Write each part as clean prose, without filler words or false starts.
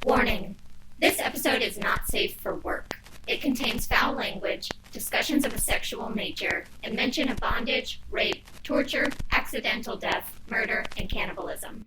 Warning: this episode is not safe for work. It contains foul language, discussions of a sexual nature, and mention of bondage, rape, torture, accidental death, murder, and cannibalism.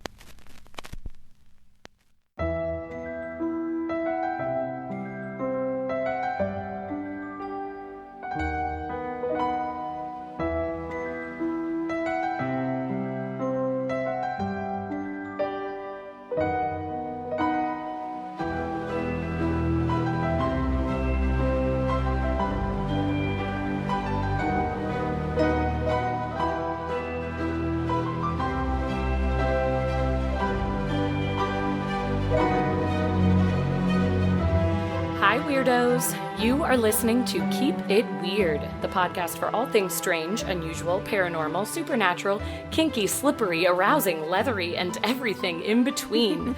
You are listening to Keep It Weird, the podcast for all things strange, unusual, paranormal, supernatural, kinky, slippery, arousing, leathery, and everything in between.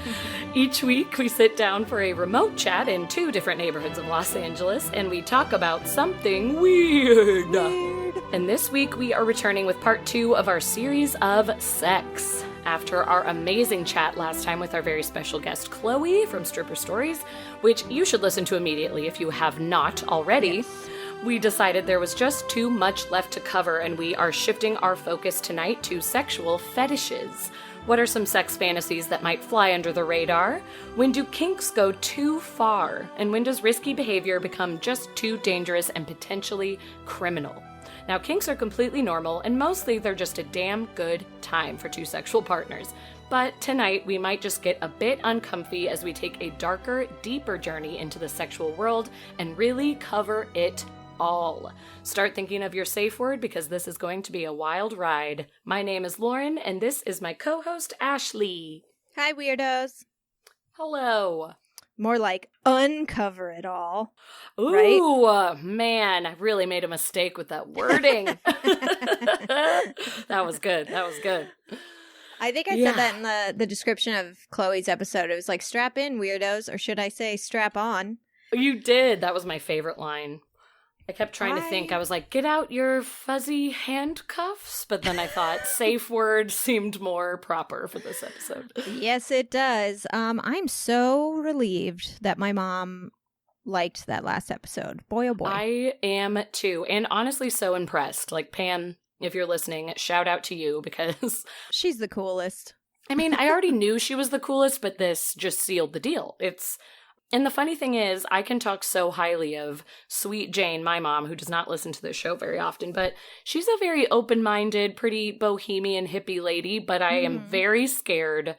Each week, we sit down for a remote chat in 2 different neighborhoods of Los Angeles, and we talk about something weird. And this week, we are returning with part 2 of our series of sex. After our amazing chat last time with our very special guest, Chloe from Stripper Stories, which you should listen to immediately if you have not already, yes. We decided there was just too much left to cover, and we are shifting our focus tonight to sexual fetishes. What are some sex fantasies that might fly under the radar? When do kinks go too far? And when does risky behavior become just too dangerous and potentially criminal? Now, kinks are completely normal, and mostly they're just a damn good time for 2 sexual partners. But tonight, we might just get a bit uncomfy as we take a darker, deeper journey into the sexual world and really cover it all. Start thinking of your safe word, because this is going to be a wild ride. My name is Lauren, and this is my co-host, Ashley. Hi, weirdos. Hello. More like uncover it all. Ooh, right? Man, I really made a mistake with that wording. That was good. I think I said that in the description of Chloe's episode. It was like, strap in, weirdos, or should I say strap on? You did. That was my favorite line. I kept trying to think. I was like, get out your fuzzy handcuffs. But then I thought safe word seemed more proper for this episode. Yes, it does. I'm so relieved that my mom liked that last episode. Boy, oh boy. I am too. And honestly, so impressed. Like, Pam, if you're listening, shout out to you, because she's the coolest. I mean, I already knew she was the coolest, but this just sealed the deal. And the funny thing is, I can talk so highly of Sweet Jane, my mom, who does not listen to this show very often, but she's a very open-minded, pretty bohemian hippie lady, but I am very scared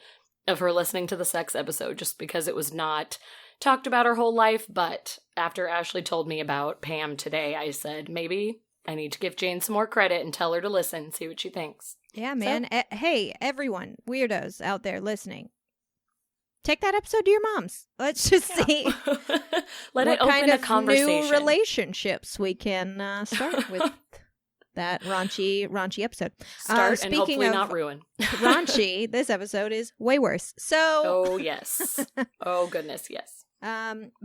of her listening to the sex episode just because it was not talked about her whole life. But after Ashley told me about Pam today, I said, maybe I need to give Jane some more credit and tell her to listen, see what she thinks. Yeah, man. So, hey, everyone, weirdos out there listening. Take that episode to your moms. Let's just see Let it open kind of a conversation. New relationships we can start with that raunchy episode. Start and hopefully not ruin. Raunchy, this episode is way worse. So, oh yes, oh goodness, yes.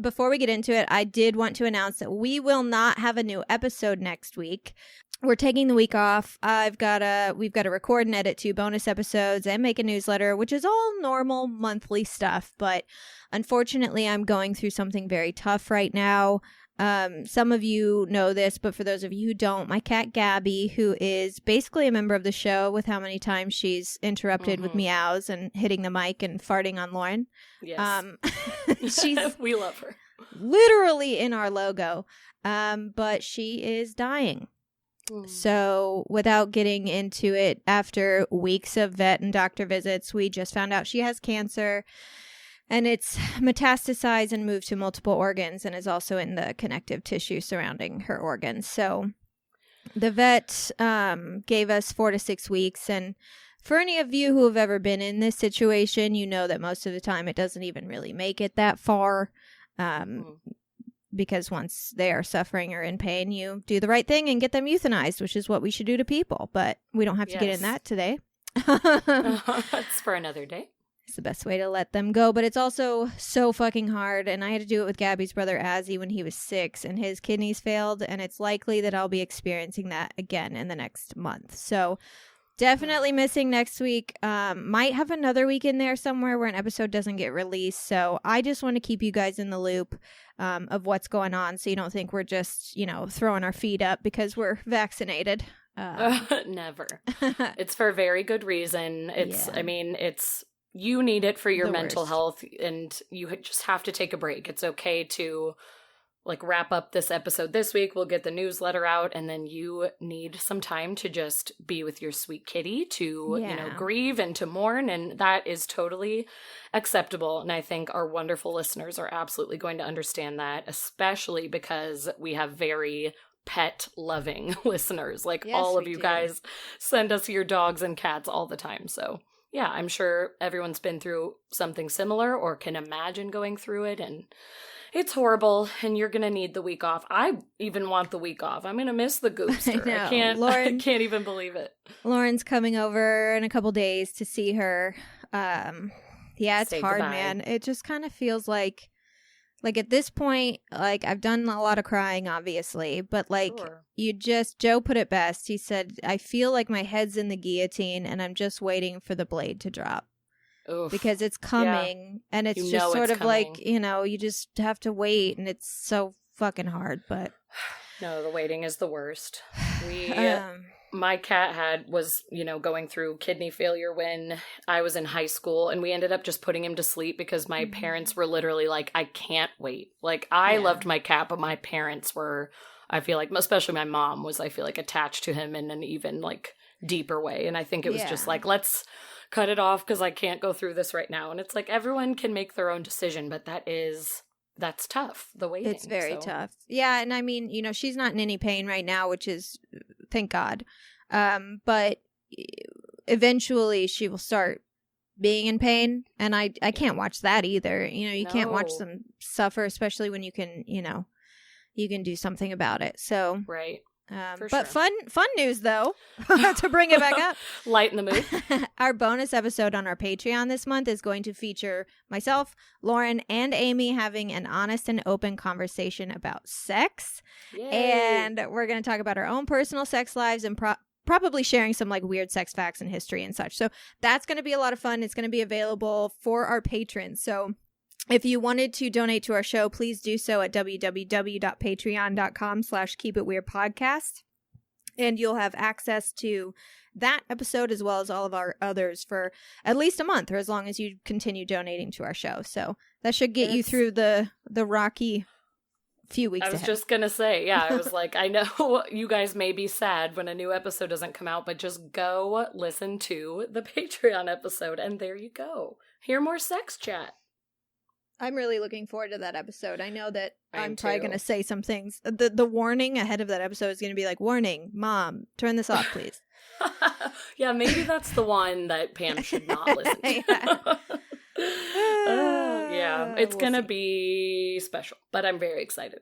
Before we get into it, I did want to announce that we will not have a new episode next week. We're taking the week off. We've got to record and edit 2 bonus episodes and make a newsletter, which is all normal monthly stuff. But unfortunately, I'm going through something very tough right now. Some of you know this, but for those of you who don't, my cat Gabby, who is basically a member of the show with how many times she's interrupted with meows and hitting the mic and farting on Lauren. Yes. She's we love her. Literally in our logo. But she is dying. So without getting into it, after weeks of vet and doctor visits, we just found out she has cancer, and it's metastasized and moved to multiple organs and is also in the connective tissue surrounding her organs. So the vet gave us 4 to 6 weeks. And for any of you who have ever been in this situation, you know that most of the time it doesn't even really make it that far. Because once they are suffering or in pain, you do the right thing and get them euthanized, which is what we should do to people. But we don't have to get in that today. That's for another day. It's the best way to let them go. But it's also so fucking hard. And I had to do it with Gabby's brother, Azzy, when he was 6 and his kidneys failed. And it's likely that I'll be experiencing that again in the next month. So Definitely missing next week. Might have another week in there somewhere where an episode doesn't get released. So I just want to keep you guys in the loop of what's going on, so you don't think we're just, throwing our feet up because we're vaccinated. Never. It's for very good reason. You need it for your mental health, and you just have to take a break. It's okay to wrap up this episode this week. We'll get the newsletter out, and then you need some time to just be with your sweet kitty to, grieve and to mourn, and that is totally acceptable. And I think our wonderful listeners are absolutely going to understand that, especially because we have very pet-loving listeners. All of you guys send us your dogs and cats all the time, so yeah, I'm sure everyone's been through something similar or can imagine going through it, and it's horrible, and you're going to need the week off. I even want the week off. I'm going to miss the goopster. I can't even believe it. Lauren's coming over in a couple days to see her. It's Say hard, goodbye. man. It just kind of feels like at this point, I've done a lot of crying, obviously, but Sure. Joe put it best. He said, I feel like my head's in the guillotine and I'm just waiting for the blade to drop. Oof. Because it's coming, and it's just sort of coming. you just have to wait, and it's so fucking hard, but No, the waiting is the worst. My cat was going through kidney failure when I was in high school, and we ended up just putting him to sleep because my parents were literally like, I can't wait. I loved my cat, but my parents were, I feel like, especially my mom was, I feel like, attached to him in an even deeper way. And I think it was just let's cut it off because I can't go through this right now. And it's everyone can make their own decision, but that's tough, the waiting. It's very tough. Yeah, and I mean, she's not in any pain right now, which is, thank God. But eventually she will start being in pain, and I can't watch that either. You can't watch them suffer, especially when you can, you can do something about it. So right. But fun news though, to bring it back up. Lighten the mood. Our bonus episode on our Patreon this month is going to feature myself, Lauren, and Amy having an honest and open conversation about sex. Yay. And we're going to talk about our own personal sex lives and probably sharing some weird sex facts and history and such. So that's going to be a lot of fun. It's going to be available for our patrons. So if you wanted to donate to our show, please do so at www.patreon.com/keepitweirdpodcast. And you'll have access to that episode as well as all of our others for at least a month, or as long as you continue donating to our show. So that should get you through the rocky few weeks ahead. I was just going to say, I was I know you guys may be sad when a new episode doesn't come out, but just go listen to the Patreon episode, and there you go. Hear more sex chat. I'm really looking forward to that episode. I know that I'm probably going to say some things. The warning ahead of that episode is going to be warning, Mom, turn this off, please. Yeah, maybe that's the one that Pam should not listen to. It's going to be special, but I'm very excited.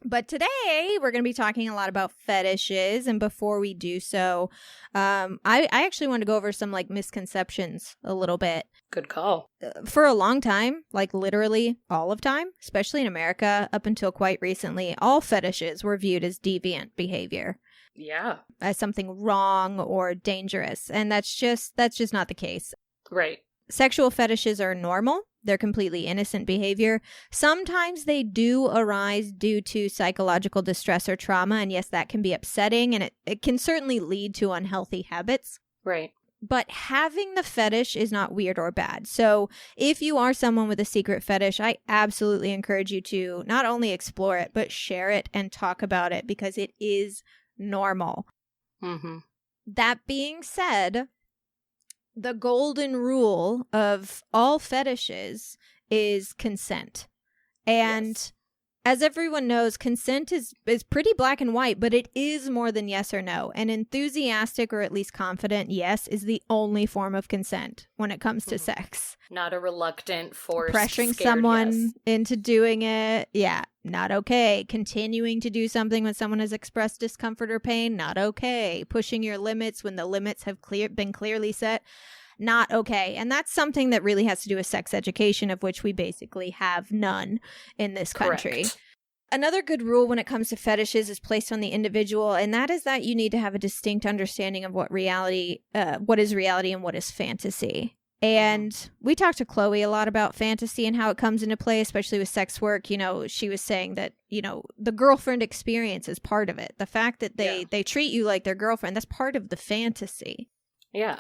But today we're going to be talking a lot about fetishes, and before we do so, I actually want to go over some misconceptions a little bit. Good call. For a long time, literally all of time, especially in America, up until quite recently, all fetishes were viewed as deviant behavior. Yeah. As something wrong or dangerous, and that's just not the case. Right. Sexual fetishes are normal. They're completely innocent behavior. Sometimes they do arise due to psychological distress or trauma, and yes, that can be upsetting, and it can certainly lead to unhealthy habits. Right. But having the fetish is not weird or bad. So if you are someone with a secret fetish, I absolutely encourage you to not only explore it, but share it and talk about it, because it is normal. Mm-hmm. That being said, the golden rule of all fetishes is consent. And as everyone knows, consent is pretty black and white, but it is more than yes or no. An enthusiastic or at least confident yes is the only form of consent when it comes to sex. Not a reluctant, forced, pressuring scared someone into doing it. Yeah, not okay. Continuing to do something when someone has expressed discomfort or pain. Not okay. Pushing your limits when the limits have been clearly set. Not okay. And that's something that really has to do with sex education, of which we basically have none in this country. Correct. Another good rule when it comes to fetishes is placed on the individual, and that is that you need to have a distinct understanding of what is reality and what is fantasy. And we talked to Chloe a lot about fantasy and how it comes into play, especially with sex work. You know, she was saying that, you know, the girlfriend experience is part of it. The fact that they treat you like their girlfriend, that's part of the fantasy. Yeah.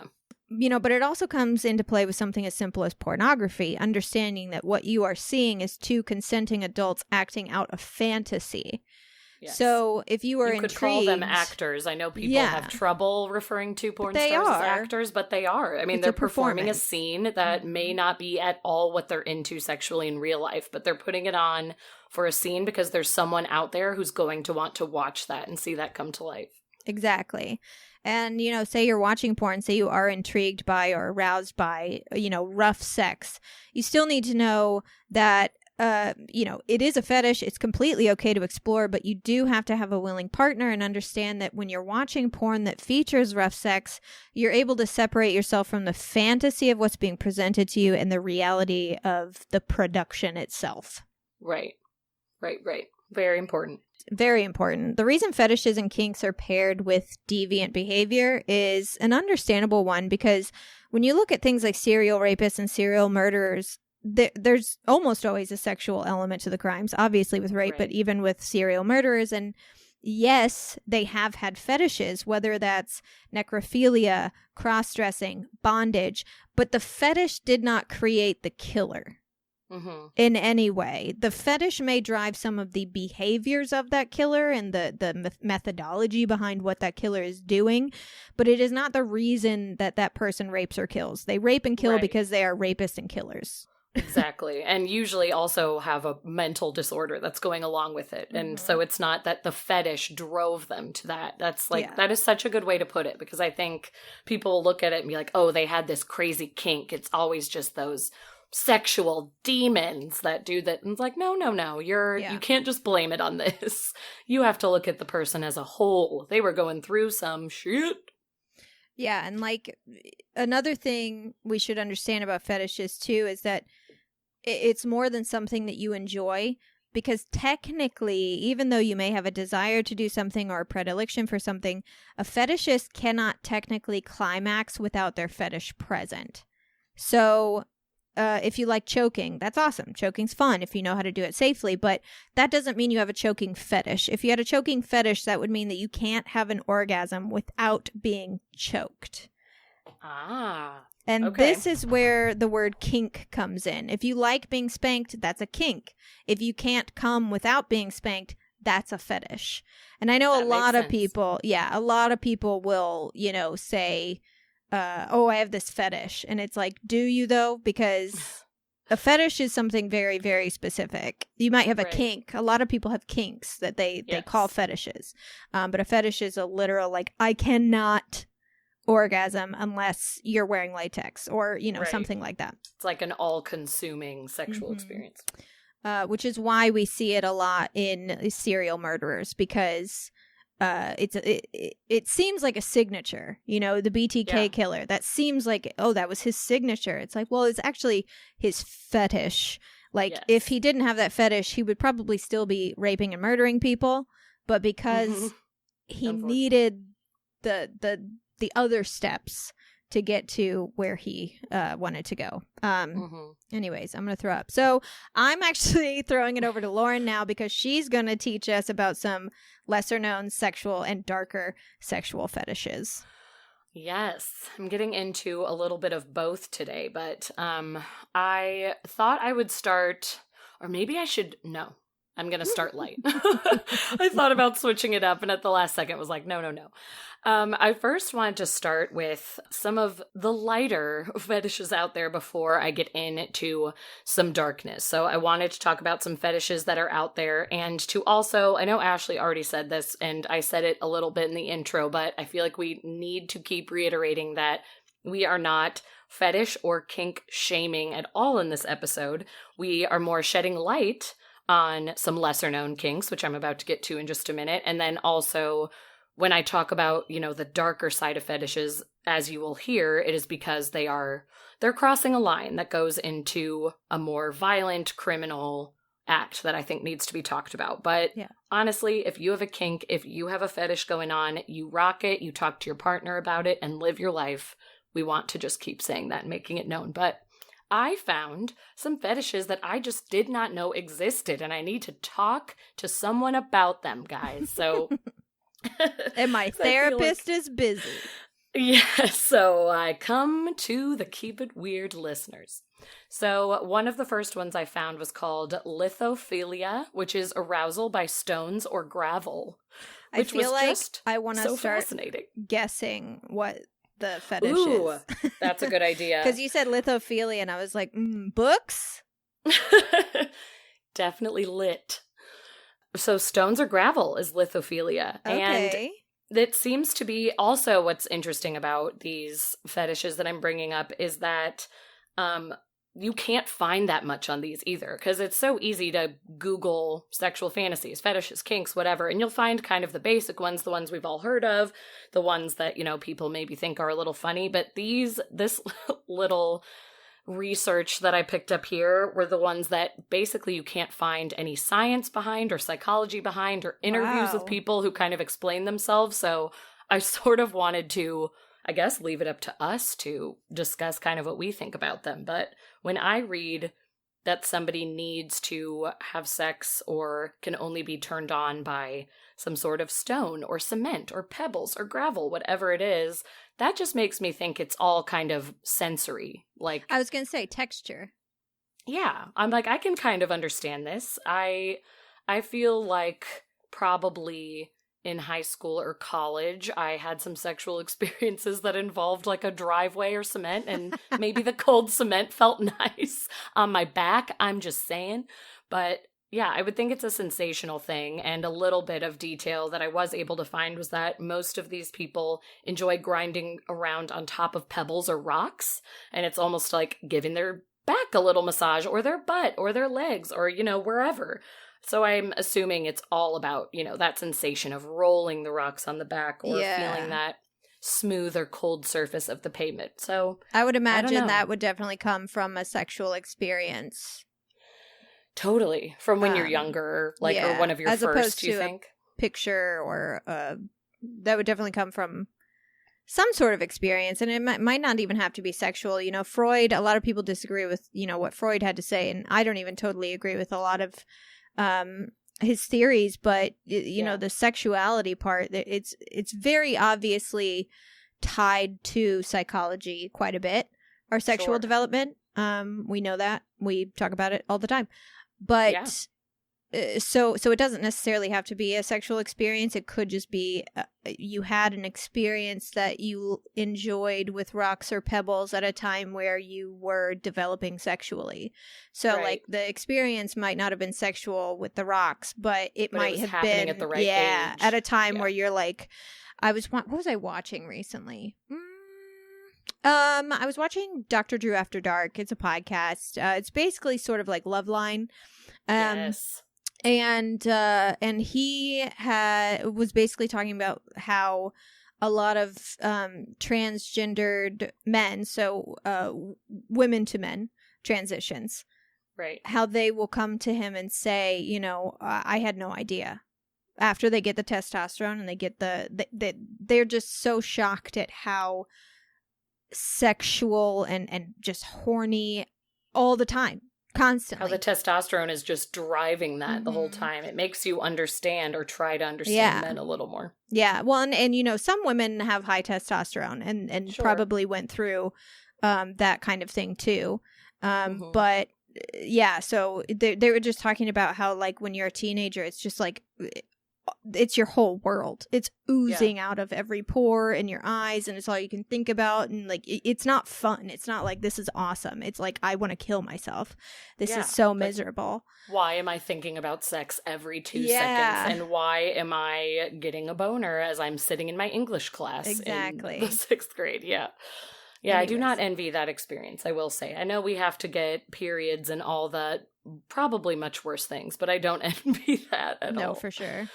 You know, but it also comes into play with something as simple as pornography, understanding that what you are seeing is two consenting adults acting out a fantasy. Yes. So if you are intrigued... You could call them actors. I know people have trouble referring to porn stars as actors, but they are. I mean, they're performing a scene that may not be at all what they're into sexually in real life, but they're putting it on for a scene because there's someone out there who's going to want to watch that and see that come to life. Exactly. And, you know, say you're watching porn, say you are intrigued by or aroused by, you know, rough sex. You still need to know that, you know, it is a fetish. It's completely okay to explore, but you do have to have a willing partner and understand that when you're watching porn that features rough sex, you're able to separate yourself from the fantasy of what's being presented to you and the reality of the production itself. Right. Very important. Very important. The reason fetishes and kinks are paired with deviant behavior is an understandable one, because when you look at things like serial rapists and serial murderers, there's almost always a sexual element to the crimes, obviously with rape, but even with serial murderers. And yes, they have had fetishes, whether that's necrophilia, cross-dressing, bondage, but the fetish did not create the killer. In any way. The fetish may drive some of the behaviors of that killer and the methodology behind what that killer is doing, but it is not the reason that that person rapes or kills. They rape and kill because they are rapists and killers. Exactly. And usually also have a mental disorder that's going along with it. And so it's not that the fetish drove them to that. That's like, that is such a good way to put it, because I think people look at it and be like, oh, they had this crazy kink. It's always just those sexual demons that do that. And it's like, no, you can't just blame it on this. You have to look at the person as a whole. They were going through some shit. Yeah, and like another thing we should understand about fetishes too is that it's more than something that you enjoy, because technically, even though you may have a desire to do something or a predilection for something, a fetishist cannot technically climax without their fetish present. So if you like choking, that's awesome. Choking's fun if you know how to do it safely, but that doesn't mean you have a choking fetish. If you had a choking fetish, that would mean that you can't have an orgasm without being choked. And this is where the word kink comes in. If you like being spanked, that's a kink. If you can't come without being spanked, that's a fetish. And I know a lot of people will, you know, say, I have this fetish. And it's like, do you though? Because a fetish is something very, very specific. You might have a kink. A lot of people have kinks that they call fetishes. But a fetish is a literal, like, I cannot orgasm unless you're wearing latex or, you know, something like that. It's like an all-consuming sexual experience. Which is why we see it a lot in serial murderers, because it seems like a signature, you know, the BTK killer. That seems like, oh, that was his signature. It's like, well, it's actually his fetish. Like, if he didn't have that fetish, he would probably still be raping and murdering people. But because he needed the other steps to get to where he wanted to go. Anyways, I'm going to throw up. So I'm actually throwing it over to Lauren now, because she's going to teach us about some lesser known sexual and darker sexual fetishes. Yes, I'm getting into a little bit of both today, but I thought I would start, or maybe I should, no. I'm going to start light. I thought about switching it up, and at the last second was like, no. I first wanted to start with some of the lighter fetishes out there before I get into some darkness. So I wanted to talk about some fetishes that are out there, and to also, I know Ashley already said this, and I said it a little bit in the intro, but I feel like we need to keep reiterating that we are not fetish or kink shaming at all in this episode. We are more shedding light on some lesser known kinks, which I'm about to get to in just a minute. And then also when I talk about, you know, the darker side of fetishes, as you will hear, it is because they're crossing a line that goes into a more violent, criminal act that I think needs to be talked about. But honestly, if you have a kink, if you have a fetish going on, you rock it, you talk to your partner about it, and live your life. We want to just keep saying that and making it known. But I found some fetishes that I just did not know existed, and I need to talk to someone about them, guys. So... and my therapist is busy. Yes, so I come to the Keep It Weird listeners. So one of the first ones I found was called lithophilia, which is arousal by stones or gravel. I feel like I want to start guessing what the fetish is. That's a good idea. Because you said lithophilia, and I was like, books? Definitely lit. So stones or gravel is lithophilia. Okay. And it seems to be also what's interesting about these fetishes that I'm bringing up is that you can't find that much on these either, because it's so easy to Google sexual fantasies, fetishes, kinks, whatever, and you'll find kind of the basic ones, the ones we've all heard of, the ones that, you know, people maybe think are a little funny, but this little research that I picked up here were the ones that basically you can't find any science behind or psychology behind or interviews with people who kind of explain themselves. So I sort of wanted to, I guess, leave it up to us to discuss kind of what we think about them. But when I read that somebody needs to have sex or can only be turned on by some sort of stone or cement or pebbles or gravel, whatever it is, that just makes me think it's all kind of sensory. Like, I was going to say texture. Yeah. I'm like, I can kind of understand this. I feel like probably in high school or college, I had some sexual experiences that involved like a driveway or cement, and maybe the cold cement felt nice on my back. I'm just saying. But yeah, I would think it's a sensational thing, and a little bit of detail that I was able to find was that most of these people enjoy grinding around on top of pebbles or rocks, and it's almost like giving their back a little massage, or their butt, or their legs, or, you know, wherever. So I'm assuming it's all about, you know, that sensation of rolling the rocks on the back or feeling that smooth or cold surface of the pavement. So I would imagine that would definitely come from a sexual experience. Totally. From when you're younger, like, or one of your as first, opposed you to think? A picture or that would definitely come from some sort of experience. And it might not even have to be sexual. You know, Freud, a lot of people disagree with, you know, what Freud had to say. And I don't even totally agree with a lot of his theories. But, you know, the sexuality part, it's very obviously tied to psychology quite a bit. Our sexual development, we know that. We talk about it all the time. But so it doesn't necessarily have to be a sexual experience. It could just be you had an experience that you enjoyed with rocks or pebbles at a time where you were developing sexually. So like the experience might not have been sexual with the rocks, but it might have been at the right age. At a time where you're like, what was I watching recently? I was watching Dr. Drew After Dark. It's a podcast. It's basically sort of like Loveline. Yes. And he was basically talking about how a lot of transgendered men, so women to men transitions, right? How they will come to him and say, you know, I had no idea. After they get the testosterone and they get they're just so shocked at how sexual and just horny all the time, constantly. How the testosterone is just driving that the whole time. It makes you understand or try to understand men a little more. Yeah. Well, and you know, some women have high testosterone and probably went through that kind of thing too. But yeah, so they were just talking about how, like, when you're a teenager, it's just like it's your whole world. It's oozing out of every pore in your eyes, and it's all you can think about. And like, it's not fun. It's not like, this is awesome. It's like, I want to kill myself. This is so miserable. Why am I thinking about sex every 2 seconds? And why am I getting a boner as I'm sitting in my English class in the 6th grade? Yeah, anyways. I do not envy that experience, I will say. I know we have to get periods and all the probably much worse things, but I don't envy that at all. No, for sure.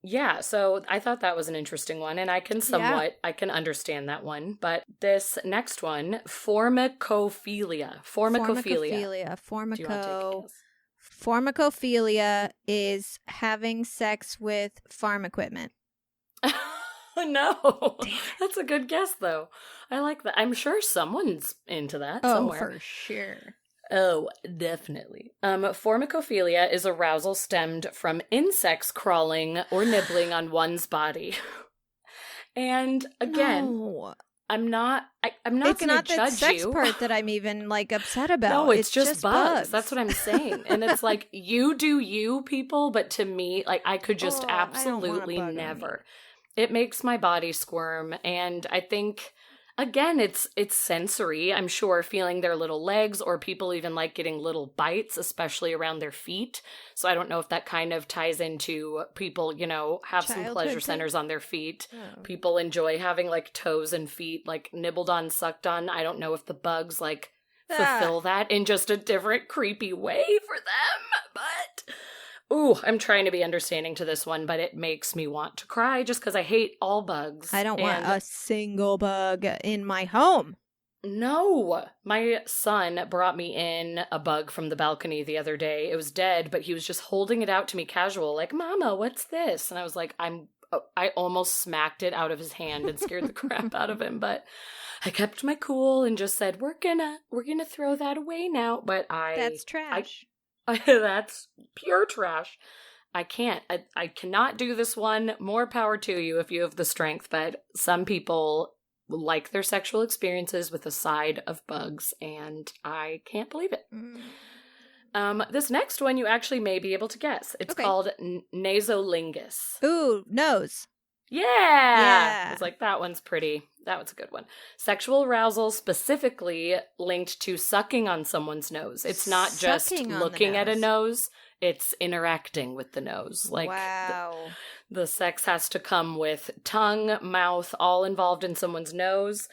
Yeah, so I thought that was an interesting one, and I can I can understand that one. But this next one, formicophilia. Pharmacophilia is having sex with farm equipment. No. That's a good guess, though. I like that. I'm sure someone's into that somewhere. For sure. Oh, definitely. Formicophilia is arousal stemmed from insects crawling or nibbling on one's body. And again, No. I'm not going to judge you. It's not the sex part that I'm even, like, upset about. No, it's just bugs. That's what I'm saying. And it's like, you do you, people, but to me, like, I could just absolutely never. It makes my body squirm, and I think, again, it's sensory. I'm sure feeling their little legs, or people even like getting little bites, especially around their feet. So I don't know if that kind of ties into people, you know, have some pleasure centers on their feet. Oh. People enjoy having like toes and feet like nibbled on, sucked on. I don't know if the bugs like fulfill that in just a different creepy way for them, but... Ooh, I'm trying to be understanding to this one, but it makes me want to cry just because I hate all bugs. I don't want a single bug in my home. No. My son brought me in a bug from the balcony the other day. It was dead, but he was just holding it out to me casual, like, Mama, what's this? And I was like, I almost smacked it out of his hand and scared the crap out of him, but I kept my cool and just said, we're gonna throw that away now. But That's trash. That's pure trash. I can't. I cannot do this one. More power to you if you have the strength. But some people like their sexual experiences with a side of bugs, and I can't believe it. This next one you actually may be able to guess. It's called nasolingus. Ooh, nose. Yeah. It's like, that one's pretty. That was a good one. Sexual arousal specifically linked to sucking on someone's nose. It's not just looking at a nose. It's interacting with the nose. Like, wow. The sex has to come with tongue, mouth, all involved in someone's nose.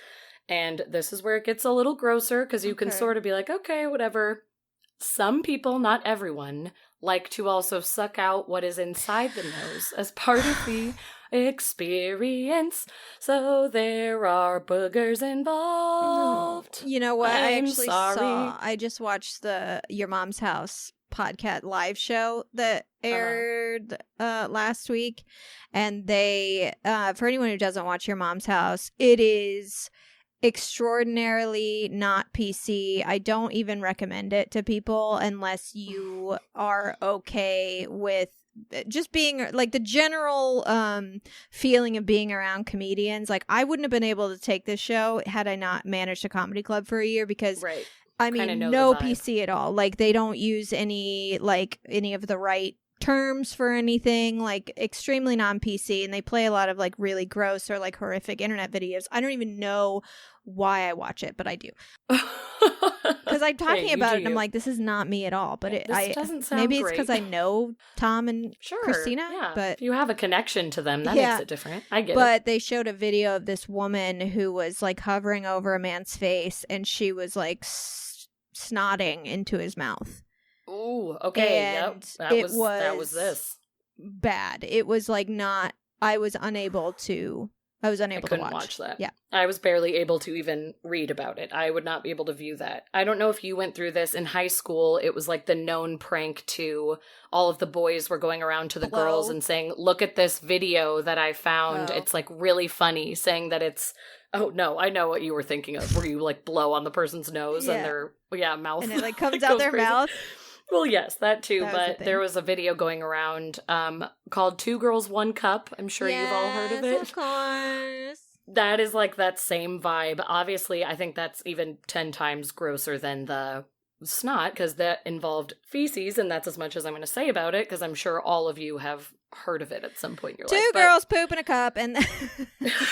And this is where it gets a little grosser, because you can sort of be like, okay, whatever. Some people, not everyone, like to also suck out what is inside the nose as part of the experience. So there are boogers involved. You know what? I just watched the Your Mom's House podcast live show that aired last week. And they, for anyone who doesn't watch Your Mom's House, it is extraordinarily not PC. I don't even recommend it to people unless you are okay with just being like the general feeling of being around comedians. Like, I wouldn't have been able to take this show had I not managed a comedy club for a year, because I mean, no PC at all. Like, they don't use any of the right terms for anything, like extremely non-PC, and they play a lot of like really gross or like horrific internet videos. I don't even know why I watch it, but I do. Because I'm talking about it and I'm like, this is not me at all. But it doesn't sound maybe it's because I know Tom and Christina. Yeah. But if you have a connection to them, that makes it different. I get it. But they showed a video of this woman who was like hovering over a man's face, and she was like snotting into his mouth. Ooh, okay, and yep. That was this. Bad. It was like not, I was unable to watch that. Yeah. I was barely able to even read about it. I would not be able to view that. I don't know if you went through this in high school. It was like the known prank to all of the boys were going around to the girls and saying, look at this video that I found. It's like really funny, saying that it's, oh no, I know what you were thinking of, where you like blow on the person's nose and their mouth. And it like comes out their crazy. mouth. Well, yes, that too, but there was a video going around called 2 Girls, 1 Cup. I'm sure you've all heard of it. Of course. That is like that same vibe. Obviously, I think that's even 10 times grosser than the snot, because that involved feces, and that's as much as I'm going to say about it, because I'm sure all of you have heard of it at some point in your life. 2 girls poop in a cup, and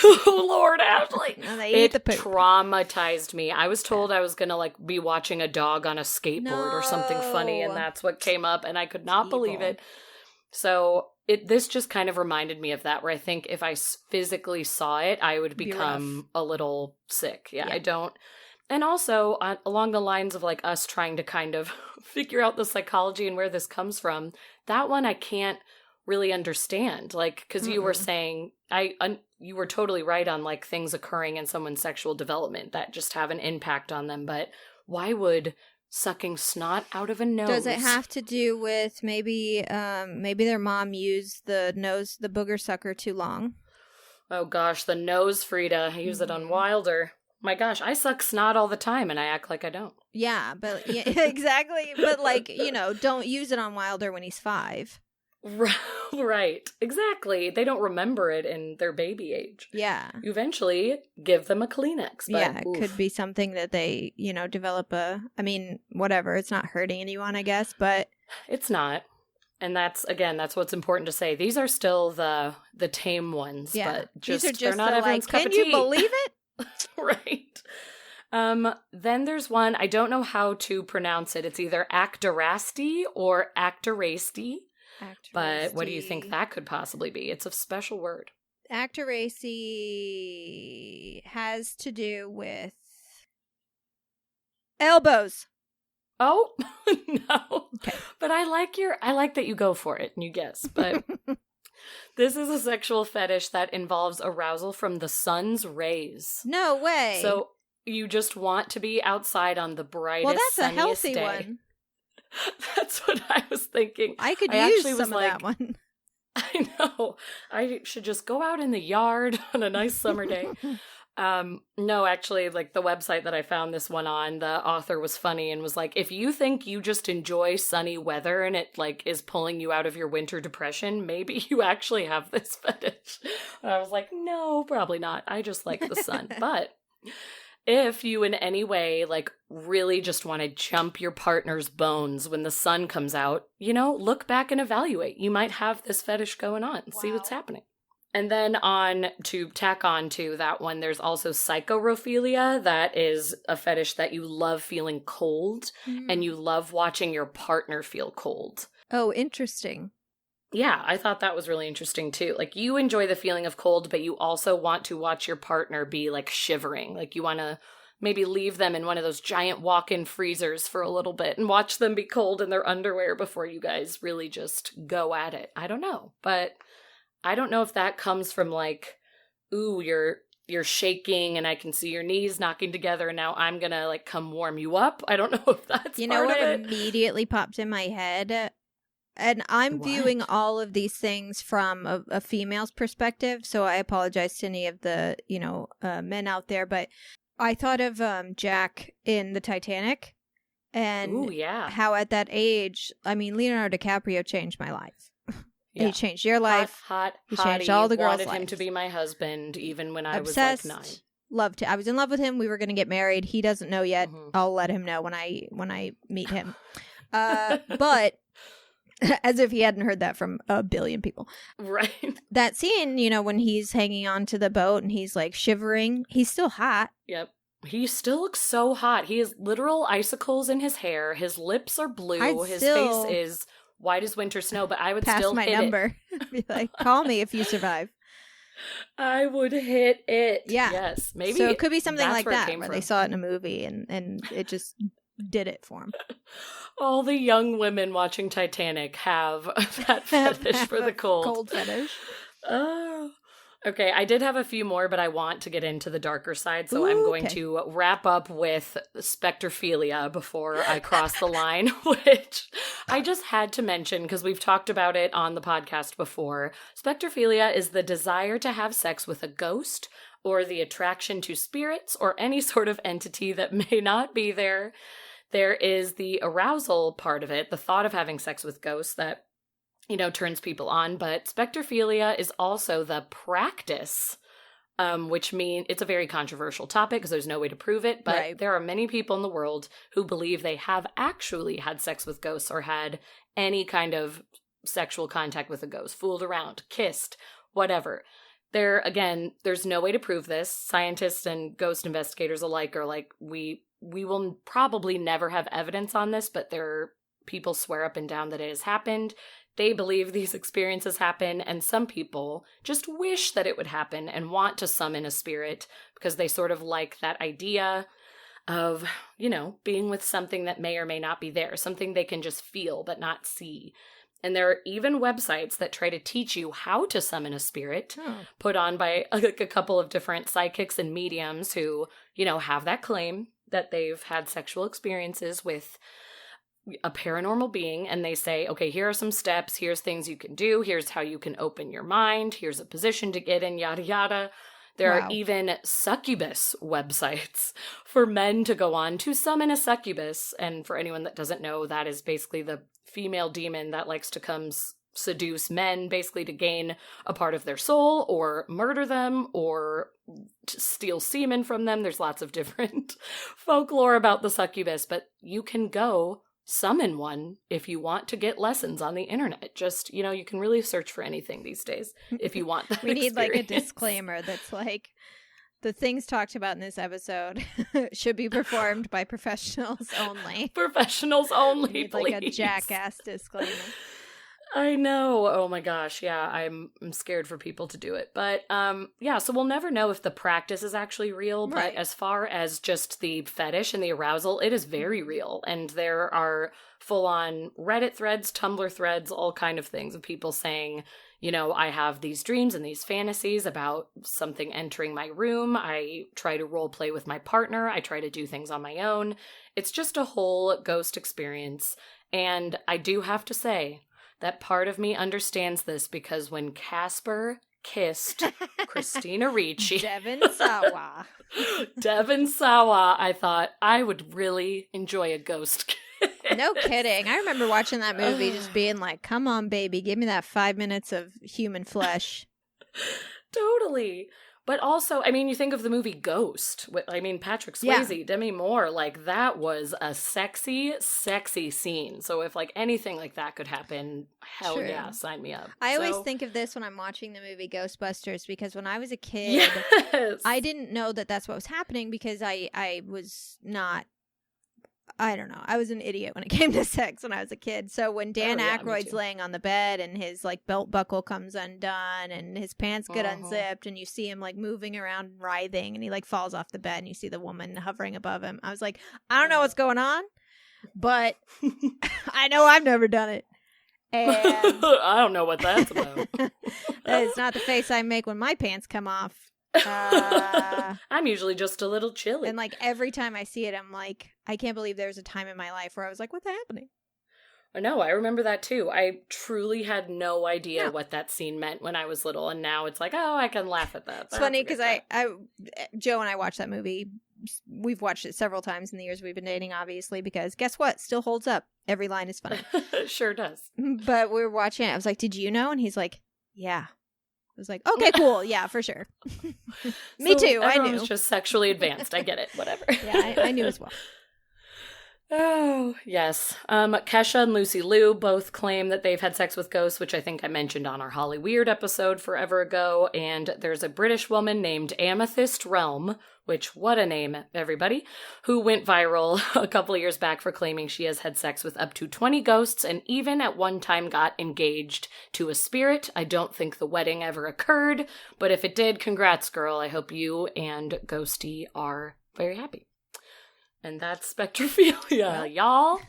oh Lord, Ashley, and they eat the poop. Traumatized me. I was told I was gonna like be watching a dog on a skateboard or something funny, and that's what came up, and I could not believe it. So this just kind of reminded me of that, where I think if I physically saw it, I would become a little sick. Yeah, I don't. And also, along the lines of like us trying to kind of figure out the psychology and where this comes from, that one I can't really understand. Like, because you were saying, you were totally right on like things occurring in someone's sexual development that just have an impact on them. But why would sucking snot out of a nose. Does it have to do with maybe their mom used the booger sucker too long? Oh gosh, the nose, Frida. I use it on Wilder. My gosh, I suck snot all the time and I act like I don't. Yeah, but yeah, exactly. But like, don't use it on Wilder when he's 5. Right, exactly. They don't remember it in their baby age. Yeah. You eventually give them a Kleenex. But, yeah, it could be something that they, develop whatever. It's not hurting anyone, I guess, but... It's not. And that's what's important to say. These are still the tame ones, but these are they're not everyone's cup of tea. Can you believe it? Right. Then there's one, I don't know how to pronounce it. It's either actorasty or actorasty. But what do you think that could possibly be? It's a special word. Actoracy has to do with elbows. Oh, no. Okay. But I like that you go for it and you guess. But this is a sexual fetish that involves arousal from the sun's rays. No way. So you just want to be outside on the brightest, well, that's a healthy day. One. That's what I was thinking. I could use some of that one. I know. I should just go out in the yard on a nice summer day. No, actually, like the website that I found this one on, the author was funny and was like, if you think you just enjoy sunny weather and it like is pulling you out of your winter depression, maybe you actually have this fetish. And I was like, no, probably not. I just like the sun. But if you in any way like really just want to jump your partner's bones when the sun comes out, look back and evaluate. You might have this fetish going on. Wow. See what's happening. And then to tack on to that one, there's also psychorophilia. That is a fetish that you love feeling cold and you love watching your partner feel cold. Oh, interesting. Yeah, I thought that was really interesting too. Like you enjoy the feeling of cold, but you also want to watch your partner be like shivering. Like you want to maybe leave them in one of those giant walk-in freezers for a little bit and watch them be cold in their underwear before you guys really just go at it. I don't know, but I don't know if that comes from like, ooh, you're shaking and I can see your knees knocking together and now I'm going to like come warm you up. I don't know if that's You know part what of it. Immediately popped in my head? And I'm viewing all of these things from a female's perspective, so I apologize to any of the, men out there, but I thought of Jack in the Titanic and how at that age, Leonardo DiCaprio changed my life. Yeah. He changed your life. He changed all the girls' lives. Wanted him to be my husband even when Obsessed, I was like 9. Loved him. I was in love with him. We were going to get married. He doesn't know yet. Mm-hmm. I'll let him know when I meet him. But as if he hadn't heard that from a billion people. Right. That scene, when he's hanging on to the boat and he's like shivering, he's still hot. Yep. He still looks so hot. He has literal icicles in his hair. His lips are blue. His face is white as winter snow, but I would still hit number. Be like, call me if you survive. I would hit it. Yeah. Yes. Maybe. So it could be something like that where they saw it in a movie and it just did it for him. All the young women watching Titanic have that fetish for the cold. Cold fetish. Oh. Okay, I did have a few more, but I want to get into the darker side, so I'm going to wrap up with spectrophilia before I cross the line, which I just had to mention because we've talked about it on the podcast before. Spectrophilia is the desire to have sex with a ghost or the attraction to spirits or any sort of entity that may not be there. There is the arousal part of it, the thought of having sex with ghosts that turns people on, but spectrophilia is also the practice, which means it's a very controversial topic because there's no way to prove it, but there are many people in the world who believe they have actually had sex with ghosts or had any kind of sexual contact with a ghost, fooled around, kissed, whatever. There's no way to prove this. Scientists and ghost investigators alike are like, we will probably never have evidence on this, but people swear up and down that it has happened. They believe these experiences happen, and some people just wish that it would happen and want to summon a spirit because they sort of like that idea of, being with something that may or may not be there, something they can just feel but not see. And there are even websites that try to teach you how to summon a spirit, put on by a couple of different psychics and mediums who, have that claim. that they've had sexual experiences with a paranormal being, and they say, okay, here are some steps, here's things you can do, here's how you can open your mind, here's a position to get in, yada yada. There are even succubus websites for men to go on to summon a succubus, and for anyone that doesn't know, that is basically the female demon that likes to come seduce men, basically to gain a part of their soul, or murder them, or steal semen from them. There's lots of different folklore about the succubus, but you can go summon one if you want to get lessons on the internet. Just, you can really search for anything these days if you want that. We need like a disclaimer that's like, the things talked about in this episode should be performed by professionals only. Professionals only, need, please. like a jackass disclaimer. I know. Oh my gosh. Yeah, I'm scared for people to do it. But so we'll never know if the practice is actually real. But as far as just the fetish and the arousal, it is very real. And there are full-on Reddit threads, Tumblr threads, all kind of things of people saying, I have these dreams and these fantasies about something entering my room. I try to role play with my partner. I try to do things on my own. It's just a whole ghost experience. And I do have to say that part of me understands this, because when Casper kissed Christina Ricci, Devon Sawa, I thought I would really enjoy a ghost kiss. No kidding. I remember watching that movie just being like, come on, baby, give me that 5 minutes of human flesh. Totally. But also, you think of the movie Ghost. Patrick Swayze, Demi Moore, that was a sexy, sexy scene. So if, anything like that could happen, hell yeah, sign me up. I always think of this when I'm watching the movie Ghostbusters, because when I was a kid, I didn't know that that's what was happening, because I was not... I don't know. I was an idiot when it came to sex when I was a kid. So when Dan Aykroyd's laying on the bed and his belt buckle comes undone and his pants get unzipped and you see him moving around and writhing and he falls off the bed and you see the woman hovering above him, I was like, I don't know what's going on, but I know I've never done it. And I don't know what that's about. That is not the face I make when my pants come off. I'm usually just a little chilly. And every time I see it, I'm like, I can't believe there was a time in my life where I was like, what's happening? I know, I remember that too. I truly had no idea what that scene meant when I was little, and now it's like, oh, I can laugh at that. It's funny because Joe and I watched that movie. We've watched it several times in the years we've been dating, obviously, because guess what? Still holds up. Every line is funny. Sure does. But we were watching it. I was like, did you know? And he's like, yeah. I was like, okay, cool. Yeah, for sure. Me too. I knew. Just sexually advanced. I get it. Whatever. Yeah, I knew as well. Oh, yes. Kesha and Lucy Liu both claim that they've had sex with ghosts, which I think I mentioned on our Holly Weird episode forever ago. And there's a British woman named Amethyst Realm, which, what a name, everybody, who went viral a couple of years back for claiming she has had sex with up to 20 ghosts and even at one time got engaged to a spirit. I don't think the wedding ever occurred, but if it did, congrats, girl. I hope you and Ghosty are very happy. And that's Spectrophilia, y'all.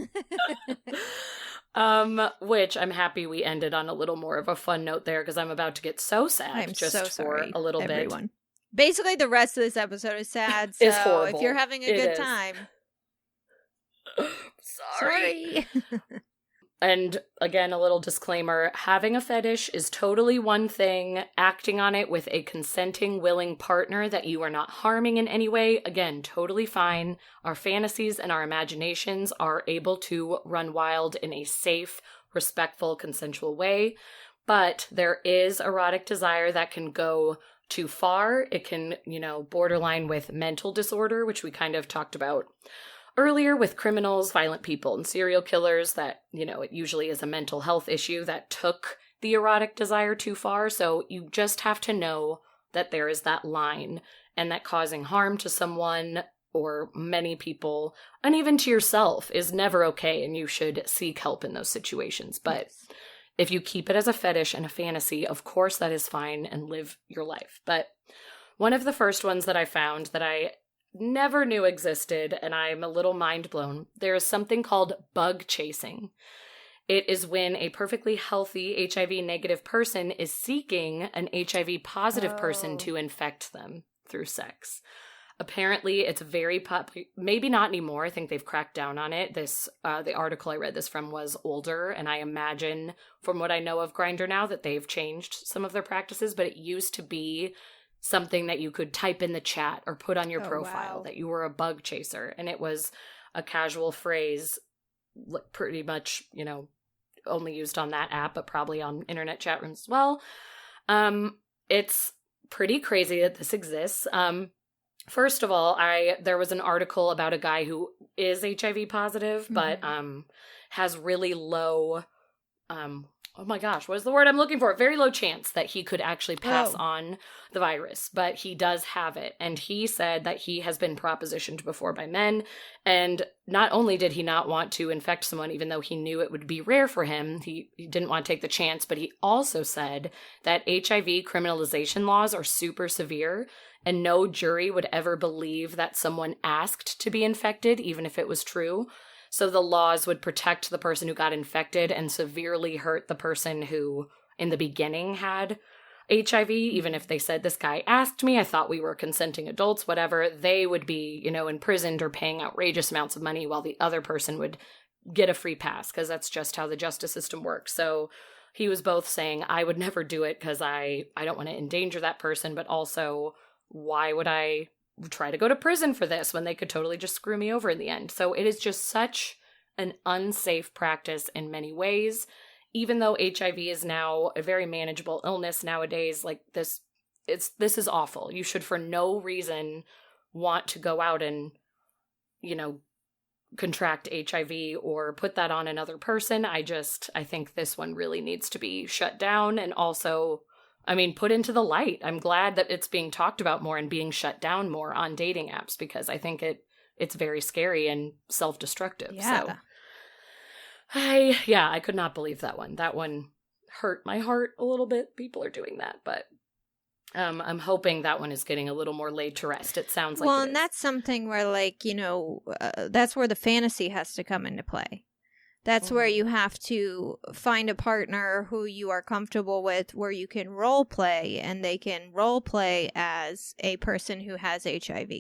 Which I'm happy we ended on a little more of a fun note there, because I'm about to get so sad. I'm just so for sorry, a little everyone. bit. Basically, the rest of this episode is sad, so it's horrible. If you're having a good time. Sorry. And again, a little disclaimer, having a fetish is totally one thing. Acting on it with a consenting, willing partner that you are not harming in any way, again, totally fine. Our fantasies and our imaginations are able to run wild in a safe, respectful, consensual way. But there is erotic desire that can go too far. It can, borderline with mental disorder, which we kind of talked about earlier with criminals, violent people, and serial killers, that, it usually is a mental health issue that took the erotic desire too far. So you just have to know that there is that line, and that causing harm to someone or many people, and even to yourself, is never okay, and you should seek help in those situations. But if you keep it as a fetish and a fantasy, of course that is fine, and live your life. But one of the first ones that I found that I never knew existed, and I'm a little mind blown. There is something called bug chasing. It is when a perfectly healthy HIV negative person is seeking an HIV positive person to infect them through sex. Apparently, it's very maybe not anymore. I think they've cracked down on it. The article I read this from was older, and I imagine from what I know of Grindr now that they've changed some of their practices, but it used to be something that you could type in the chat or put on your profile, wow. that you were a bug chaser, and it was a casual phrase, pretty much, only used on that app, but probably on internet chat rooms as well. It's pretty crazy that this exists. First of all, there was an article about a guy who is HIV positive, but has really low, oh my gosh, what is the word I'm looking for? Very low chance that he could actually pass on the virus, but he does have it. And he said that he has been propositioned before by men, and not only did he not want to infect someone, even though he knew it would be rare for him, he didn't want to take the chance, but he also said that HIV criminalization laws are super severe, and no jury would ever believe that someone asked to be infected, even if it was true. So the laws would protect the person who got infected and severely hurt the person who, in the beginning, had HIV. Even if they said, this guy asked me, I thought we were consenting adults, whatever, they would be, imprisoned or paying outrageous amounts of money while the other person would get a free pass, because that's just how the justice system works. So he was both saying, I would never do it because I don't want to endanger that person, but also, why would I try to go to prison for this when they could totally just screw me over in the end? So it is just such an unsafe practice in many ways. Even though HIV is now a very manageable illness nowadays, like this is awful. You should for no reason want to go out and, contract HIV or put that on another person. I think this one really needs to be shut down, and also, put into the light. I'm glad that it's being talked about more and being shut down more on dating apps, because I think it's very scary and self-destructive. Yeah. So I could not believe that one. That one hurt my heart a little bit. People are doing that, but I'm hoping that one is getting a little more laid to rest. It sounds like and that's something where, that's where the fantasy has to come into play. That's where you have to find a partner who you are comfortable with, where you can role play, and they can role play as a person who has HIV.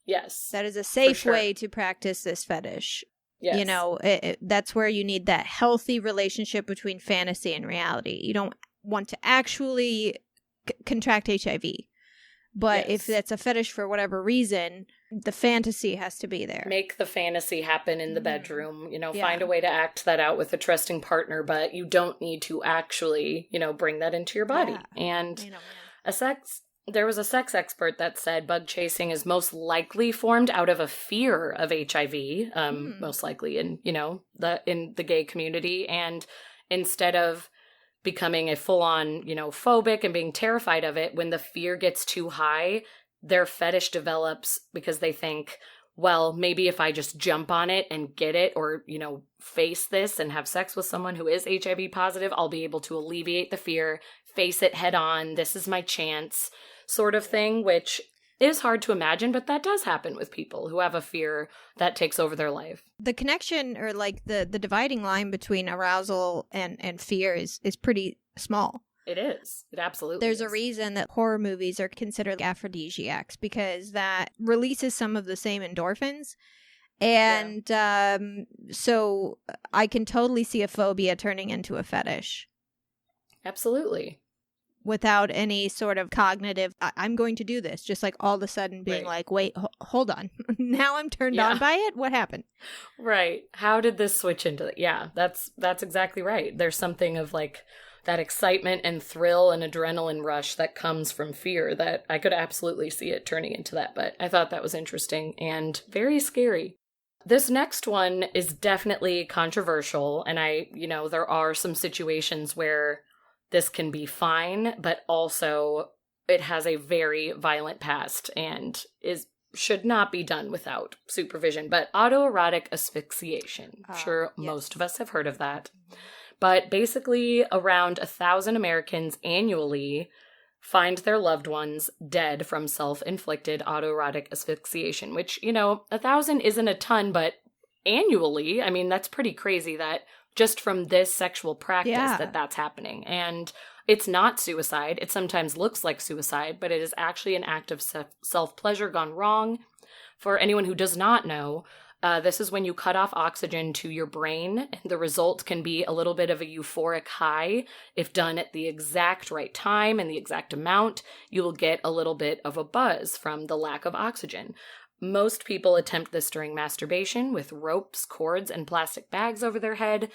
Yes. That is a safe way to practice this fetish. Yes. That's where you need that healthy relationship between fantasy and reality. You don't want to actually contract HIV. But if that's a fetish for whatever reason, the fantasy has to be there. Make the fantasy happen in the bedroom, find a way to act that out with a trusting partner, but you don't need to actually, bring that into your body. Yeah. And there was a sex expert that said bug chasing is most likely formed out of a fear of HIV, most likely in the gay community. And instead of becoming a full-on, phobic and being terrified of it, when the fear gets too high, their fetish develops because they think, well, maybe if I just jump on it and get it, or, face this and have sex with someone who is HIV positive, I'll be able to alleviate the fear, face it head on, this is my chance, sort of thing, which is hard to imagine, but that does happen with people who have a fear that takes over their life. The connection, or the dividing line between arousal and fear is pretty small. It is. It absolutely There's is. a reason that horror movies are considered aphrodisiacs, because that releases some of the same endorphins. And so I can totally see a phobia turning into a fetish. Absolutely. Without any sort of cognitive, I'm going to do this. Just like all of a sudden being like, wait, hold on. Now I'm turned on by it? What happened? Right. How did this switch into it? Yeah, that's exactly right. There's something of that excitement and thrill and adrenaline rush that comes from fear that I could absolutely see it turning into that. But I thought that was interesting and very scary. This next one is definitely controversial. And there are some situations where this can be fine, but also it has a very violent past and should not be done without supervision. But autoerotic asphyxiation. I'm sure most of us have heard of that. But basically, around 1,000 Americans annually find their loved ones dead from self-inflicted autoerotic asphyxiation, which, 1,000 isn't a ton, but annually, that's pretty crazy that just from this sexual practice that's happening. And It's not suicide. It sometimes looks like suicide, but it is actually an act of self-pleasure gone wrong. For anyone who does not know, this is when you cut off oxygen to your brain, and the result can be a little bit of a euphoric high. If done at the exact right time and the exact amount, you will get a little bit of a buzz from the lack of oxygen. Most people attempt this during masturbation with ropes, cords, and plastic bags over their head,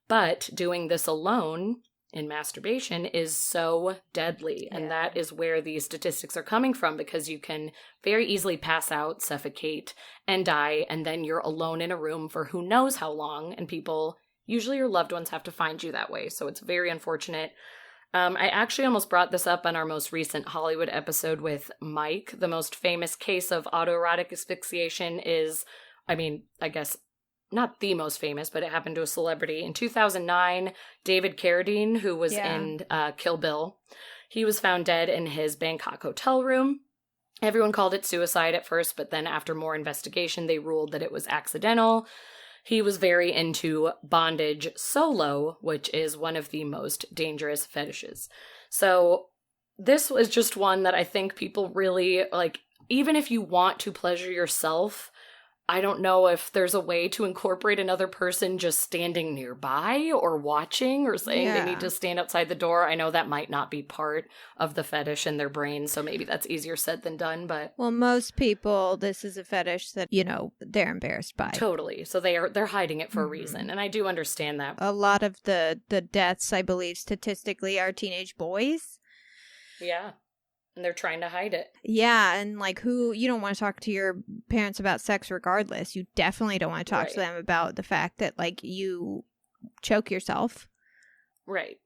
but doing this alone in masturbation is so deadly. And that is where these statistics are coming from, because you can very easily pass out, suffocate, and die, and then you're alone in a room for who knows how long, and people, usually your loved ones, have to find you that way. So it's very unfortunate. I actually almost brought this up on our most recent Hollywood episode with Mike. The most famous case of autoerotic asphyxiation is, I guess not the most famous, but it happened to a celebrity. In 2009, David Carradine, who was in Kill Bill, he was found dead in his Bangkok hotel room. Everyone called it suicide at first, but then after more investigation, they ruled that it was accidental. He was very into bondage solo, which is one of the most dangerous fetishes. So this was just one that I think people really, like, even if you want to pleasure yourself, I don't know if there's a way to incorporate another person just standing nearby or watching or saying they need to stand outside the door. I know that might not be part of the fetish in their brain, so maybe that's easier said than done, but... Well, most people, this is a fetish that, they're embarrassed by. Totally. So they're hiding it for a reason, and I do understand that. A lot of the deaths, I believe, statistically, are teenage boys. Yeah. And they're trying to hide it. Yeah, and you don't want to talk to your parents about sex regardless. You definitely don't want to talk to them about the fact that, you choke yourself. Right.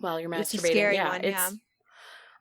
While you're masturbating. It's a scary one,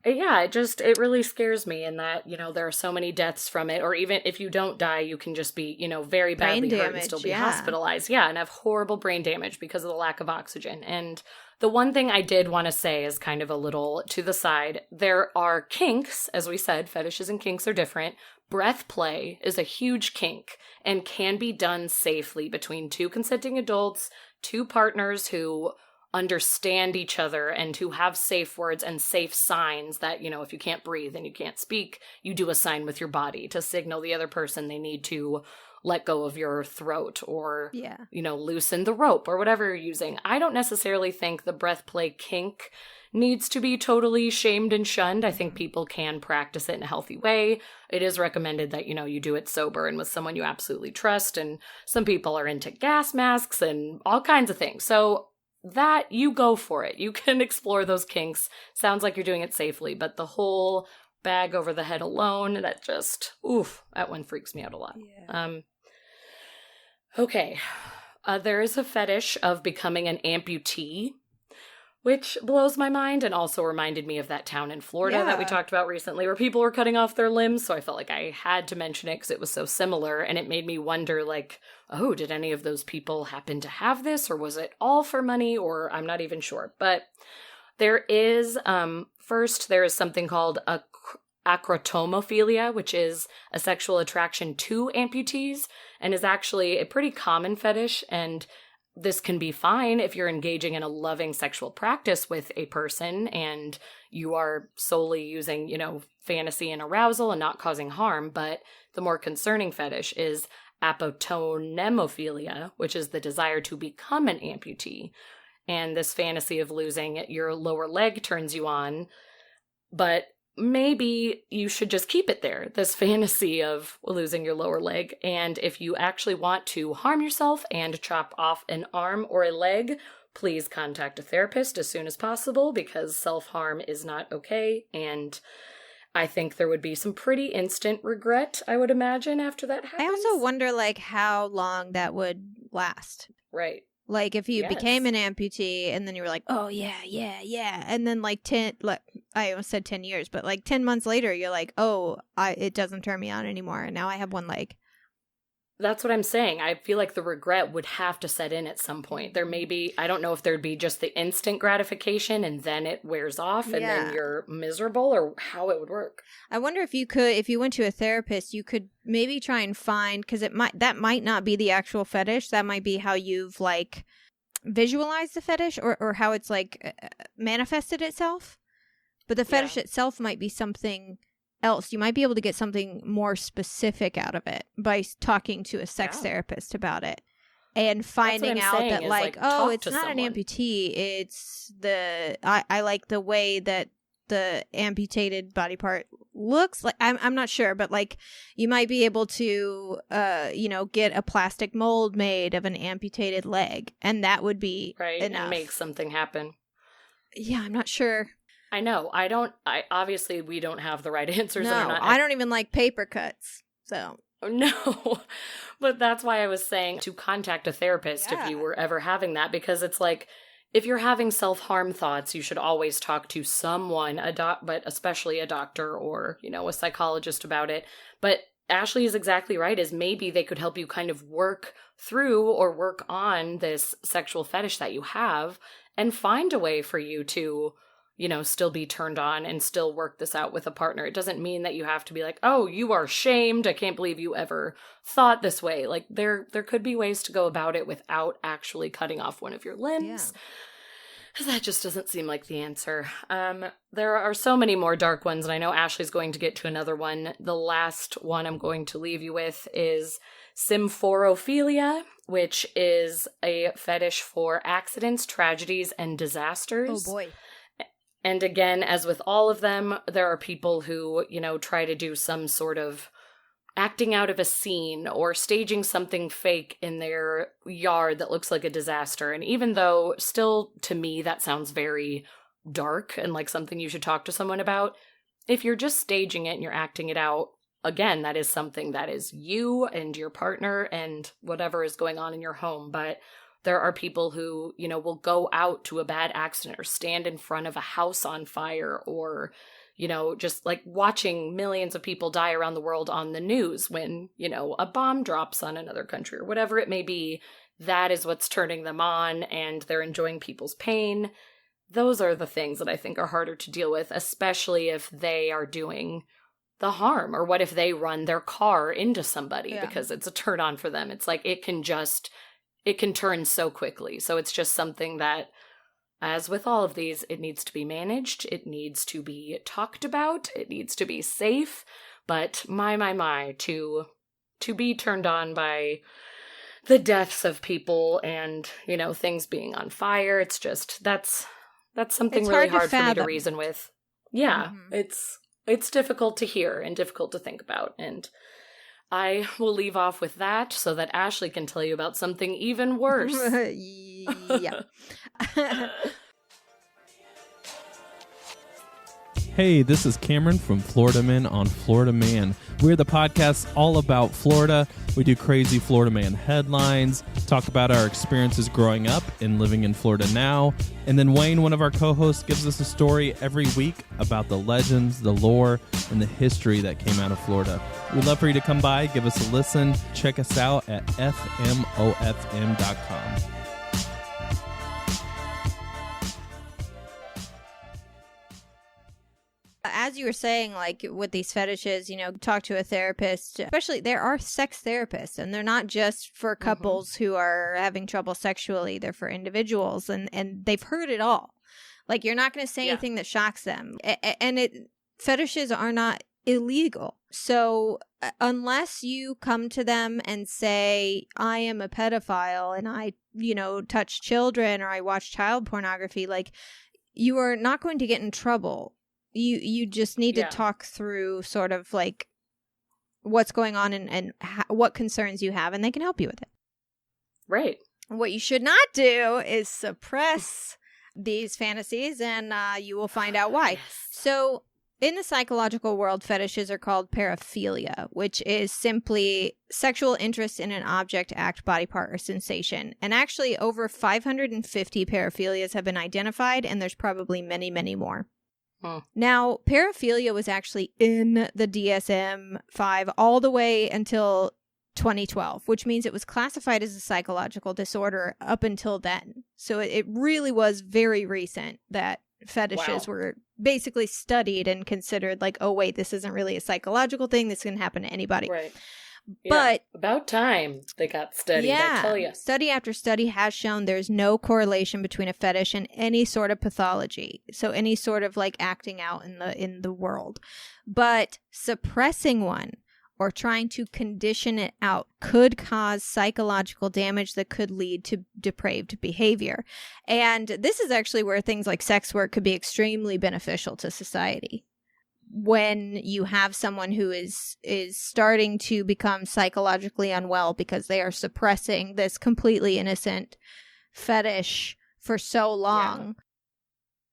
it really scares me in that, there are so many deaths from it, or even if you don't die, you can just be, very badly hurt and still be hospitalized. Yeah, and have horrible brain damage because of the lack of oxygen. And the one thing I did want to say is kind of a little to the side. There are kinks, as we said, fetishes and kinks are different. Breath play is a huge kink and can be done safely between two consenting adults, two partners who understand each other and who have safe words and safe signs that, if you can't breathe and you can't speak, you do a sign with your body to signal the other person they need to let go of your throat or, loosen the rope or whatever you're using. I don't necessarily think the breath play kink needs to be totally shamed and shunned. I think people can practice it in a healthy way. It is recommended that, you do it sober and with someone you absolutely trust. And some people are into gas masks and all kinds of things. So that, you go for it. You can explore those kinks. Sounds like you're doing it safely, but the whole bag over the head alone, that just, that one freaks me out a lot. Yeah. Okay. There is a fetish of becoming an amputee, which blows my mind and also reminded me of that town in Florida that we talked about recently where people were cutting off their limbs. So I felt like I had to mention it because it was so similar. And it made me wonder, did any of those people happen to have this, or was it all for money, or I'm not even sure. But there is, first, there is something called acrotomophilia, which is a sexual attraction to amputees and is actually a pretty common fetish. And this can be fine if you're engaging in a loving sexual practice with a person and you are solely using, fantasy and arousal and not causing harm. But the more concerning fetish is apotonemophilia, which is the desire to become an amputee. And this fantasy of losing your lower leg turns you on, but maybe you should just keep it there, this fantasy of losing your lower leg. And if you actually want to harm yourself and chop off an arm or a leg, please contact a therapist as soon as possible, because self-harm is not okay. And I think there would be some pretty instant regret, I would imagine, after that happens. I also wonder, how long that would last. Right. If you became an amputee and then you were like, oh, yeah. And then I almost said 10 years, but 10 months later, you're like, it doesn't turn me on anymore. And now I have one leg. That's what I'm saying. I feel like the regret would have to set in at some point. There may be, I don't know if there'd be just the instant gratification and then it wears off and then you're miserable, or how it would work. I wonder if you went to a therapist, you could maybe try and find, because that might not be the actual fetish. That might be how you've visualize the fetish or how it's like manifested itself. But the fetish itself might be something else. You might be able to get something more specific out of it by talking to a sex therapist about it and finding out that like, oh, it's not an amputee. It's I like the way that the amputated body part looks like. I'm not sure, but like you might be able to get a plastic mold made of an amputated leg, and that would be enough. And make something happen. Yeah, I'm not sure. I know. Obviously we don't have the right answers. No, I don't even like paper cuts. So no, but that's why I was saying to contact a therapist if you were ever having that, because it's like, if you're having self-harm thoughts, you should always talk to someone, but especially a doctor or, a psychologist about it. But Ashley is exactly right, is maybe they could help you kind of work through or work on this sexual fetish that you have and find a way for you to, still be turned on and still work this out with a partner. It doesn't mean that you have to be like, oh, you are shamed. I can't believe you ever thought this way. Like there could be ways to go about it without actually cutting off one of your limbs. Yeah. That just doesn't seem like the answer. There are so many more dark ones, and I know Ashley's going to get to another one. The last one I'm going to leave you with is symphorophilia, which is a fetish for accidents, tragedies, and disasters. Oh boy. And again, as with all of them, there are people who, try to do some sort of acting out of a scene or staging something fake in their yard that looks like a disaster. And even though still, to me, that sounds very dark and like something you should talk to someone about, if you're just staging it and you're acting it out, again, that is something that is you and your partner and whatever is going on in your home. But there are people who, will go out to a bad accident or stand in front of a house on fire or, just like watching millions of people die around the world on the news when, a bomb drops on another country or whatever it may be. That is what's turning them on, and they're enjoying people's pain. Those are the things that I think are harder to deal with, especially if they are doing the harm. Or what if they run their car into somebody because it's a turn on for them? It's like it can turn so quickly. So it's just something that, as with all of these, it needs to be managed. It needs to be talked about. It needs to be safe. But to be turned on by the deaths of people and, things being on fire, it's just, that's something really hard for me to reason with. Yeah, it's difficult to hear and difficult to think about. And I will leave off with that so that Ashley can tell you about something even worse. Yeah. Hey, this is Cameron from Florida Man on Florida Man. We're the podcast all about Florida. We do crazy Florida Man headlines, talk about our experiences growing up and living in Florida now. And then Wayne, one of our co-hosts, gives us a story every week about the legends, the lore, and the history that came out of Florida. We'd love for you to come by, give us a listen. Check us out at fmofm.com. As you were saying, like with these fetishes, talk to a therapist. Especially, there are sex therapists, and they're not just for couples who are having trouble sexually. They're for individuals, and they've heard it all. Like, you're not going to say anything that shocks them. Fetishes are not illegal. So unless you come to them and say, I am a pedophile and I, touch children or I watch child pornography, like, you are not going to get in trouble. You just need to talk through sort of like what's going on and what concerns you have, and they can help you with it. Right. What you should not do is suppress these fantasies, and you will find out why. Yes. So in the psychological world, fetishes are called paraphilia, which is simply sexual interest in an object, act, body part, or sensation. And actually, over 550 paraphilias have been identified, and there's probably many, many more. Now, paraphilia was actually in the DSM-5 all the way until 2012, which means it was classified as a psychological disorder up until then. So it really was very recent that fetishes were basically studied and considered like, oh, wait, this isn't really a psychological thing. This can happen to anybody. Right. But about time they got studied, I tell you. Study after study has shown there's no correlation between a fetish and any sort of pathology. So any sort of like acting out in the world. But suppressing one or trying to condition it out could cause psychological damage that could lead to depraved behavior. And this is actually where things like sex work could be extremely beneficial to society. When you have someone who is starting to become psychologically unwell because they are suppressing this completely innocent fetish for so long.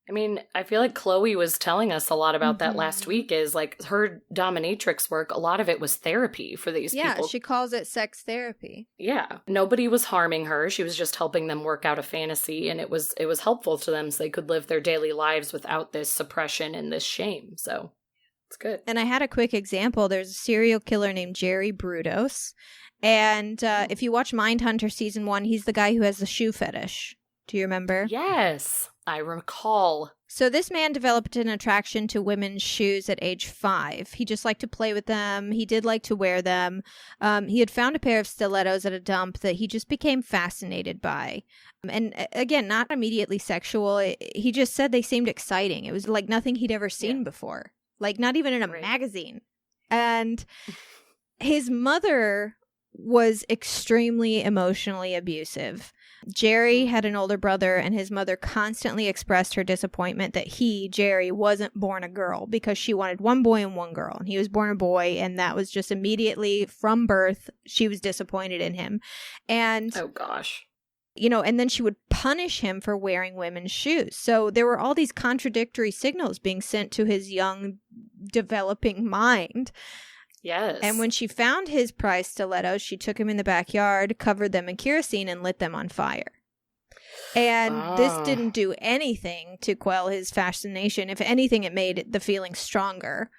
I mean, I feel like Chloe was telling us a lot about that last week, is like her dominatrix work, a lot of it was therapy for these people. Yeah, she calls it sex therapy. Yeah. Nobody was harming her. She was just helping them work out a fantasy, and it was helpful to them so they could live their daily lives without this suppression and this shame. So it's good. And I had a quick example. There's a serial killer named Jerry Brudos. And if you watch Mindhunter Season 1, he's the guy who has the shoe fetish. Do you remember? Yes, I recall. So this man developed an attraction to women's shoes at age 5. He just liked to play with them. He did like to wear them. He had found a pair of stilettos at a dump that he just became fascinated by. And again, not immediately sexual. He just said they seemed exciting. It was like nothing he'd ever seen before. Like not even in a magazine. And his mother was extremely emotionally abusive. Jerry had an older brother, and his mother constantly expressed her disappointment that he, Jerry, wasn't born a girl because she wanted one boy and one girl, and he was born a boy, and that was just immediately from birth, she was disappointed in him. And oh gosh. You know, and then she would punish him for wearing women's shoes. So there were all these contradictory signals being sent to his young, developing mind. Yes. And when she found his prized stilettos, she took him in the backyard, covered them in kerosene, and lit them on fire. And this didn't do anything to quell his fascination. If anything, it made the feeling stronger.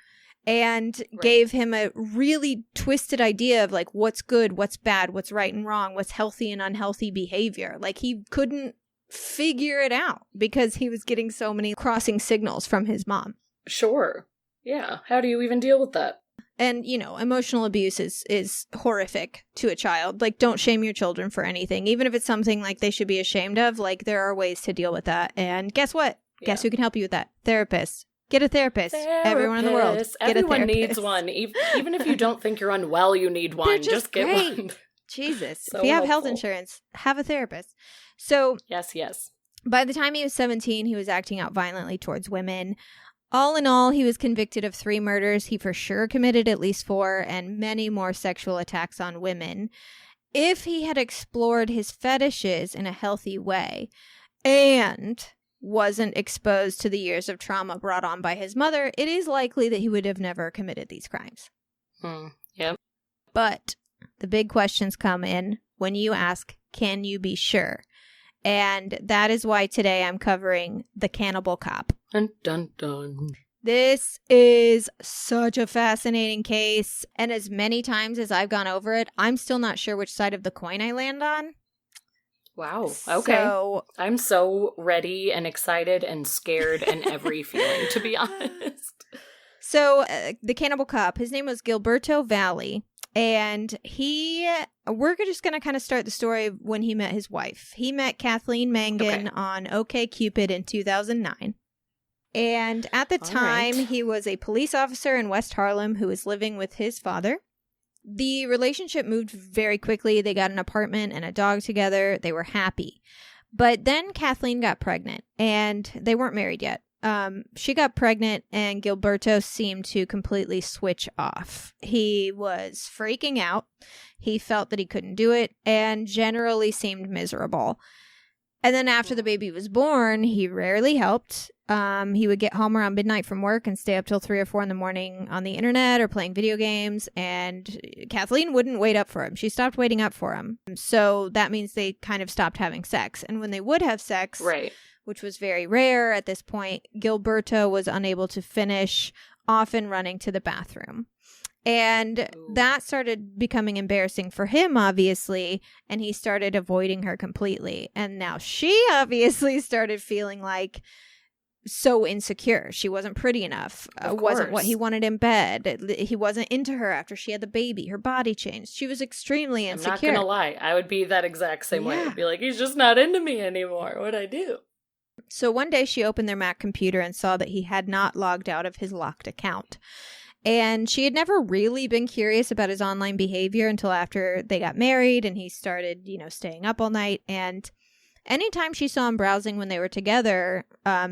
And gave him a really twisted idea of like what's good, what's bad, what's right and wrong, what's healthy and unhealthy behavior. Like he couldn't figure it out because he was getting so many crossing signals from his mom. Sure. Yeah. How do you even deal with that? And, you know, emotional abuse is horrific to a child. Like, don't shame your children for anything. Even if it's something like they should be ashamed of, like, there are ways to deal with that. And guess what? Yeah. Guess who can help you with that? Therapists. Get a therapist. Everyone in the world. Get Everyone a therapist. needs one. Even if you don't think you're unwell, you need one. Just get great. one. Jesus. So if you have health helpful. insurance, have a therapist. So, Yes. by the time he was 17, he was acting out violently towards women. All in all, he was convicted of 3 murders. He for sure committed at least 4 and many more sexual attacks on women. If he had explored his fetishes in a healthy way and wasn't exposed to the years of trauma brought on by his mother, it is likely that he would have never committed these crimes. Yep. But the big questions come in when you ask, can you be sure? And that is why today I'm covering the Cannibal Cop. Dun, dun, dun. This is such a fascinating case, and as many times as I've gone over it, I'm still not sure which side of the coin I land on. Wow. Okay. So, I'm so ready and excited and scared and every feeling, to be honest. So the Cannibal Cop, his name was Gilberto Valle, and we're just going to kind of start the story when he met his wife. He met Kathleen Mangan on OkCupid in 2009. And at the time, he was a police officer in West Harlem who was living with his father. The relationship moved very quickly. They got an apartment and a dog together. They were happy. But then Kathleen got pregnant, and they weren't married yet. She got pregnant, and Gilberto seemed to completely switch off. He was freaking out. He felt that he couldn't do it, and generally seemed miserable. And then after the baby was born, he rarely helped. He would get home around midnight from work and stay up till 3 or 4 in the morning on the internet or playing video games. And Kathleen wouldn't wait up for him. She stopped waiting up for him. So that means they kind of stopped having sex. And when they would have sex, which was very rare at this point, Gilberto was unable to finish, often running to the bathroom. And that started becoming embarrassing for him, obviously, and he started avoiding her completely. And now she obviously started feeling like so insecure. She wasn't pretty enough. Wasn't what he wanted in bed. He wasn't into her after she had the baby. Her body changed. She was extremely insecure. I'm not going to lie. I would be that exact same way. I'd be like, he's just not into me anymore. What'd I do? So one day she opened their Mac computer and saw that he had not logged out of his locked account. And she had never really been curious about his online behavior until after they got married and he started, staying up all night. And anytime she saw him browsing when they were together,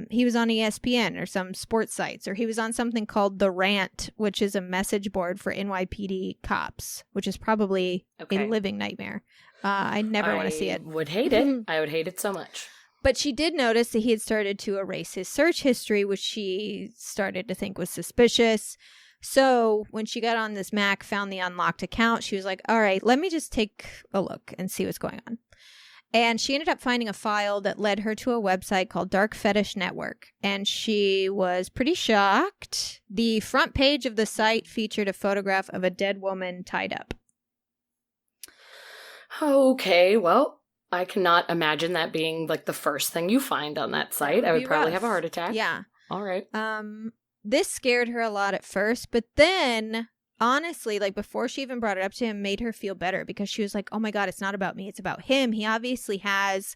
he was on ESPN or some sports sites, or he was on something called The Rant, which is a message board for NYPD cops, which is probably a living nightmare. I never want to see it. I would hate it. I would hate it so much. But she did notice that he had started to erase his search history, which she started to think was suspicious. So when she got on this Mac, found the unlocked account, she was like, all right, let me just take a look and see what's going on. And she ended up finding a file that led her to a website called Dark Fetish Network. And she was pretty shocked. The front page of the site featured a photograph of a dead woman tied up. Okay, well, I cannot imagine that being like the first thing you find on that site. I would probably have a heart attack. Yeah. All right. This scared her a lot at first, but then honestly, like before she even brought it up to him, made her feel better because she was like, oh my God, it's not about me. It's about him. He obviously has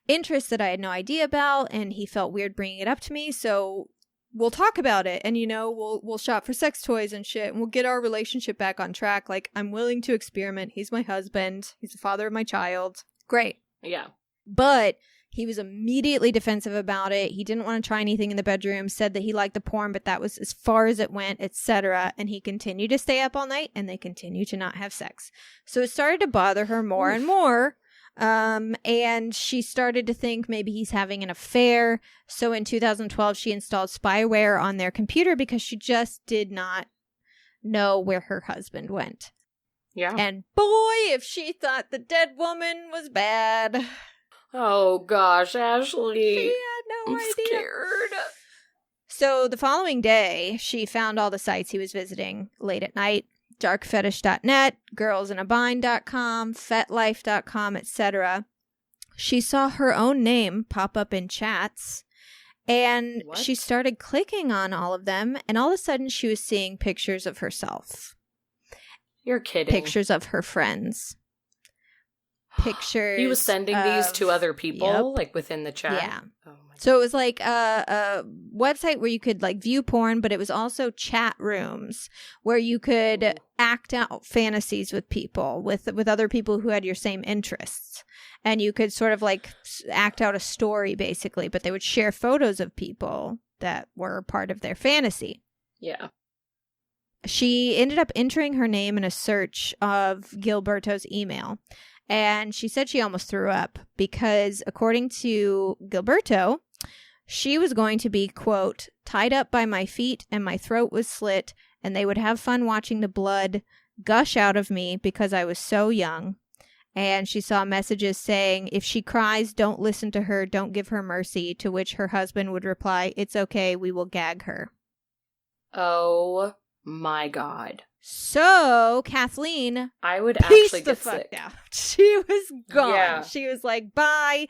interests that I had no idea about, and he felt weird bringing it up to me. So we'll talk about it, and we'll shop for sex toys and shit, and we'll get our relationship back on track. Like, I'm willing to experiment. He's my husband. He's the father of my child. Great. Yeah. But he was immediately defensive about it. He didn't want to try anything in the bedroom, said that he liked the porn, but that was as far as it went, etc. And he continued to stay up all night, and they continued to not have sex. So it started to bother her more and more. And she started to think maybe he's having an affair. So in 2012, she installed spyware on their computer because she just did not know where her husband went. Yeah. And boy, if she thought the dead woman was bad. Oh gosh, Ashley. She had no idea. Scared. So the following day, she found all the sites he was visiting late at night. Darkfetish.net, girlsinabind.com, fetlife.com, etc. She saw her own name pop up in chats, and she started clicking on all of them, and all of a sudden she was seeing pictures of herself. You're kidding. Pictures of her friends. Pictures. He was sending these to other people, like within the chat? Yeah. Oh my So it was like a website where you could like view porn, but it was also chat rooms where you could act out fantasies with people, with other people who had your same interests. And you could sort of like act out a story basically, but they would share photos of people that were part of their fantasy. Yeah. She ended up entering her name in a search of Gilberto's email. And she said she almost threw up because, according to Gilberto, she was going to be, quote, tied up by my feet and my throat was slit, and they would have fun watching the blood gush out of me because I was so young. And she saw messages saying, if she cries, don't listen to her, don't give her mercy, to which her husband would reply, it's okay, we will gag her. Oh my God. So, Kathleen, I would actually get fuck sick. out. She was gone. Yeah. She was like, bye.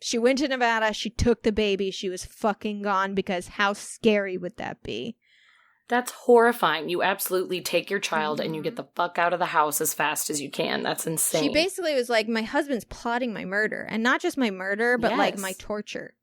She went to Nevada. She took the baby. She was fucking gone because how scary would that be? That's horrifying. You absolutely take your child and you get the fuck out of the house as fast as you can. That's insane. She basically was like, my husband's plotting my murder. And not just my murder, but like my torture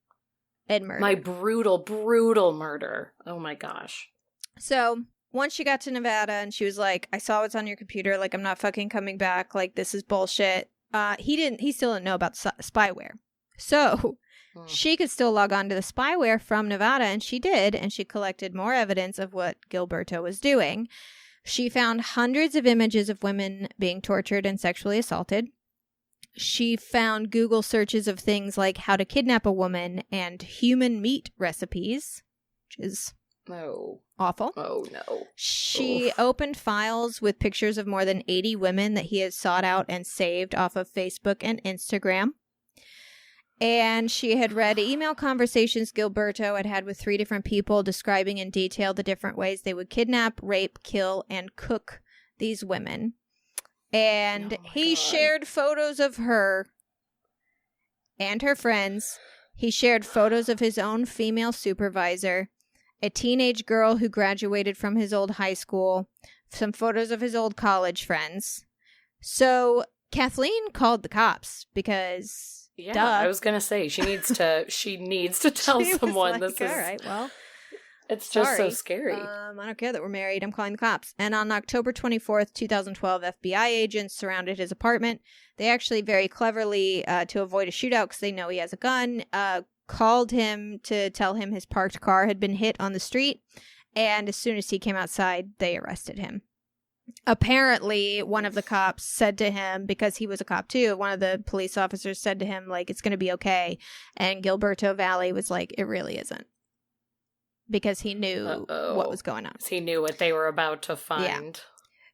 and murder. My brutal, brutal murder. Oh my gosh. So once she got to Nevada and she was like, I saw what's on your computer. Like, I'm not fucking coming back. Like, this is bullshit. He still didn't know about spyware. So she could still log on to the spyware from Nevada, and she did, and she collected more evidence of what Gilberto was doing. She found hundreds of images of women being tortured and sexually assaulted. She found Google searches of things like how to kidnap a woman and human meat recipes, which is awful. Oh, no. She opened files with pictures of more than 80 women that he had sought out and saved off of Facebook and Instagram. And she had read email conversations Gilberto had with 3 different people describing in detail the different ways they would kidnap, rape, kill, and cook these women. And he shared photos of her and her friends He shared photos of his own female supervisor, a teenage girl who graduated from his old high school, some photos of his old college friends. So Kathleen called the cops because, Yeah, I was gonna say she needs to tell someone this is. All right, well, it's just so scary. I don't care that we're married. I'm calling the cops. And on October 24th, 2012, FBI agents surrounded his apartment. They actually very cleverly, to avoid a shootout because they know he has a gun, called him to tell him his parked car had been hit on the street. And as soon as he came outside, they arrested him. Apparently, one of the cops said to him, because he was a cop too, one of the police officers said to him, like, it's going to be okay. And Gilberto Valle was like, it really isn't. Because he knew what was going on. He knew what they were about to find. Yeah.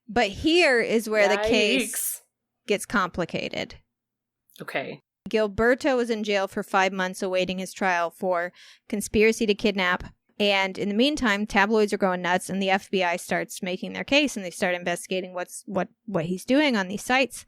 But here is where the Yikes. case gets complicated. Okay. Gilberto was in jail for 5 months awaiting his trial for conspiracy to kidnap. And in the meantime, tabloids are going nuts and the FBI starts making their case and they start investigating what he's doing on these sites.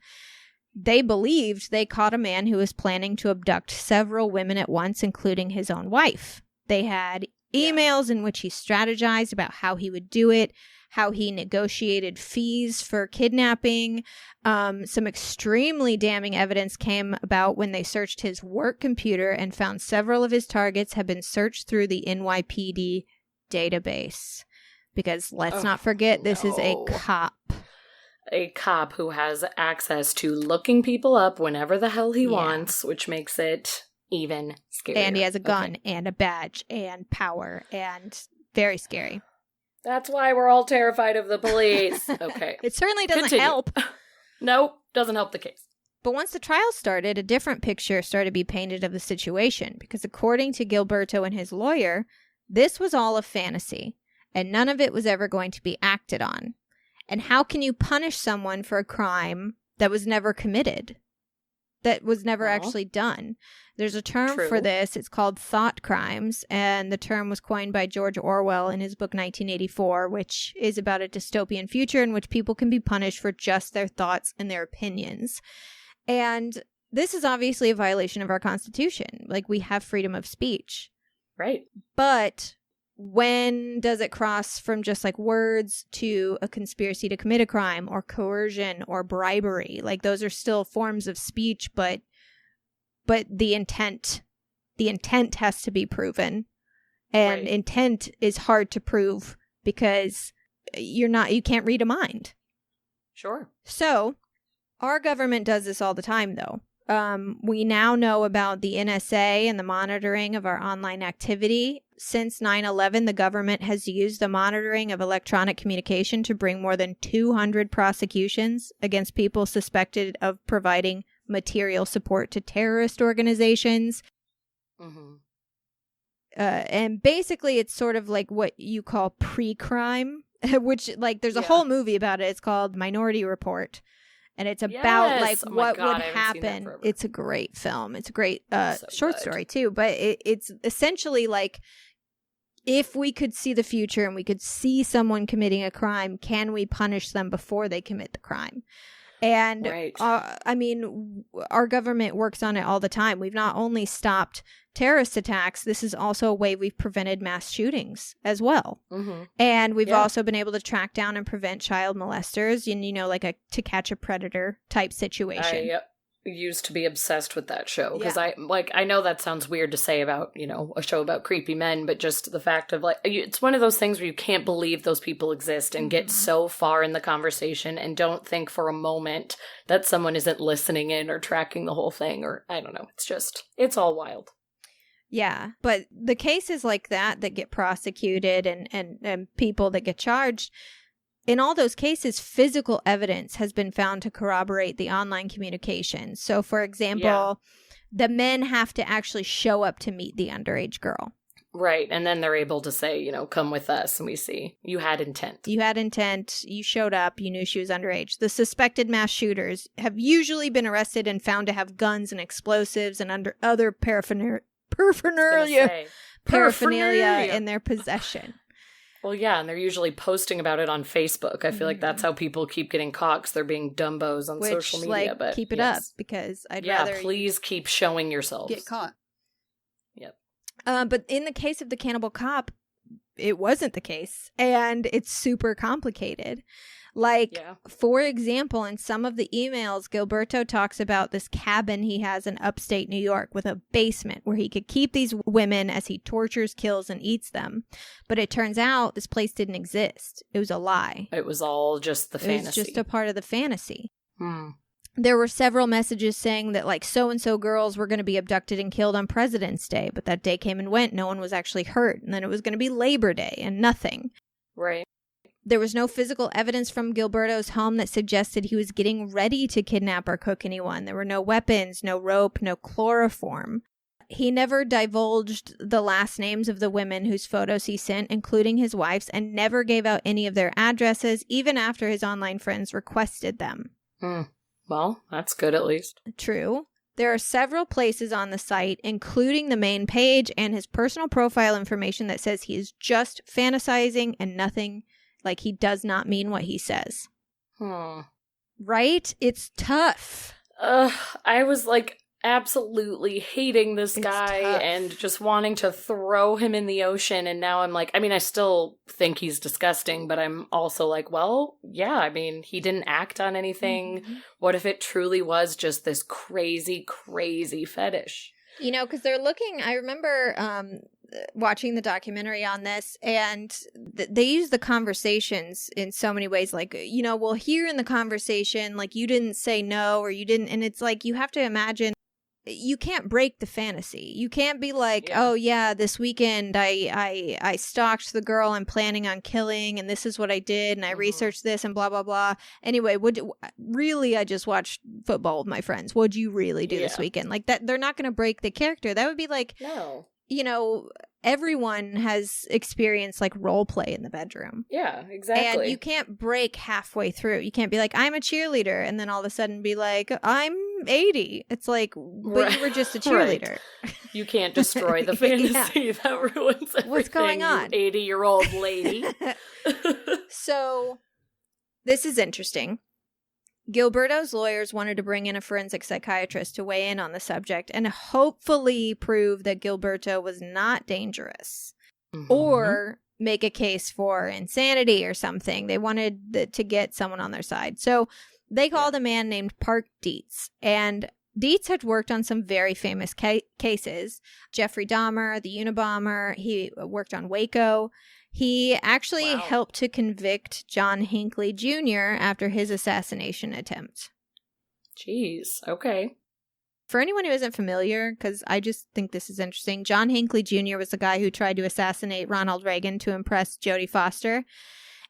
They believed they caught a man who was planning to abduct several women at once, including his own wife. They had emails in which he strategized about how he would do it, how he negotiated fees for kidnapping. Some extremely damning evidence came about when they searched his work computer and found several of his targets had been searched through the NYPD database. Because let's not forget, this is a cop. A cop who has access to looking people up whenever the hell he wants, which makes it even scarier. And he has a gun and a badge and power and very scary. That's why we're all terrified of the police. Okay. It certainly doesn't help. Nope, doesn't help the case. But once the trial started, a different picture started to be painted of the situation because according to Gilberto and his lawyer, this was all a fantasy and none of it was ever going to be acted on. And how can you punish someone for a crime that was never committed? That was never actually done. There's a term for this. It's called thought crimes. And the term was coined by George Orwell in his book 1984, which is about a dystopian future in which people can be punished for just their thoughts and their opinions. And this is obviously a violation of our Constitution. Like, we have freedom of speech. Right. But when does it cross from just like words to a conspiracy to commit a crime or coercion or bribery? Like, those are still forms of speech, but the intent has to be proven. And intent is hard to prove because you can't read a mind. Sure. So our government does this all the time, though. We now know about the NSA and the monitoring of our online activity. Since 9/11, the government has used the monitoring of electronic communication to bring more than 200 prosecutions against people suspected of providing material support to terrorist organizations. Mm-hmm. And basically, it's sort of like what you call pre-crime, which, like, there's a whole movie about it. It's called Minority Report. And it's about what would happen. It's a great film. It's a great short story too. But it's essentially like, if we could see the future and we could see someone committing a crime, can we punish them before they commit the crime? And I mean, our government works on it all the time. We've not only stopped terrorist attacks, this is also a way we've prevented mass shootings as well. Mm-hmm. And we've also been able to track down and prevent child molesters in, like a To Catch a Predator type situation. I used to be obsessed with that show because I know that sounds weird to say about, a show about creepy men, but just the fact of it's one of those things where you can't believe those people exist and get so far in the conversation and don't think for a moment that someone isn't listening in or tracking the whole thing, or I don't know. It's all wild. Yeah, but the cases like that get prosecuted and people that get charged, in all those cases, physical evidence has been found to corroborate the online communication. So, for example, the men have to actually show up to meet the underage girl. Right, and then they're able to say, come with us, and we see you had intent. You had intent, you showed up, you knew she was underage. The suspected mass shooters have usually been arrested and found to have guns and explosives and other paraphernalia in their possession. Well, yeah, and they're usually posting about it on Facebook. I feel like that's how people keep getting caught, 'cause they're being dumbos on social media. But keep it up, because I'd rather... please keep showing yourselves. Get caught. Yep. But in the case of the Cannibal Cop, it wasn't the case, and it's super complicated. Like, for example, in some of the emails, Gilberto talks about this cabin he has in upstate New York with a basement where he could keep these women as he tortures, kills, and eats them. But it turns out this place didn't exist. It was a lie. It was all just the fantasy. It was just a part of the fantasy. Hmm. There were several messages saying that, like, so-and-so girls were going to be abducted and killed on President's Day, but that day came and went. No one was actually hurt. And then it was going to be Labor Day and nothing. Right. There was no physical evidence from Gilberto's home that suggested he was getting ready to kidnap or cook anyone. There were no weapons, no rope, no chloroform. He never divulged the last names of the women whose photos he sent, including his wife's, and never gave out any of their addresses, even after his online friends requested them. Well, that's good at least. True. There are several places on the site, including the main page and his personal profile information, that says he is just fantasizing and nothing. Like, he does not mean what he says. Right? It's tough. I was, like, absolutely hating this guy and just wanting to throw him in the ocean. And now I'm like, I mean, I still think he's disgusting, but I'm also like, well, yeah, I mean, he didn't act on anything. Mm-hmm. What if it truly was just this crazy, crazy fetish? You know, because they're looking, I remember watching the documentary on this, and they use the conversations in so many ways. Like, you know, we'll hear in the conversation, like, you didn't say no, or you didn't, and it's like, you have to imagine, you can't break the fantasy. You can't be like, oh yeah, this weekend I stalked the girl I'm planning on killing, and this is what I did, and I researched this, and blah blah blah. Anyway, really, I just watched football with my friends. What'd you really do this weekend? Like that, they're not going to break the character. That would be like, no. You know, everyone has experienced like role play in the bedroom. Yeah, exactly. And you can't break halfway through. You can't be like, I'm a cheerleader, and then all of a sudden be like, I'm 80. It's like, but you were just a cheerleader. Right. You can't destroy the fantasy. That ruins everything. What's going on? 80-year-old lady. So, this is interesting. Gilberto's lawyers wanted to bring in a forensic psychiatrist to weigh in on the subject and hopefully prove that Gilberto was not dangerous or make a case for insanity or something. They wanted to get someone on their side. So they called a man named Park Dietz, and Dietz had worked on some very famous cases. Jeffrey Dahmer, the Unabomber. He worked on Waco. He actually helped to convict John Hinckley Jr. after his assassination attempt. Jeez, okay. For anyone who isn't familiar, because I just think this is interesting, John Hinckley Jr. was the guy who tried to assassinate Ronald Reagan to impress Jodie Foster.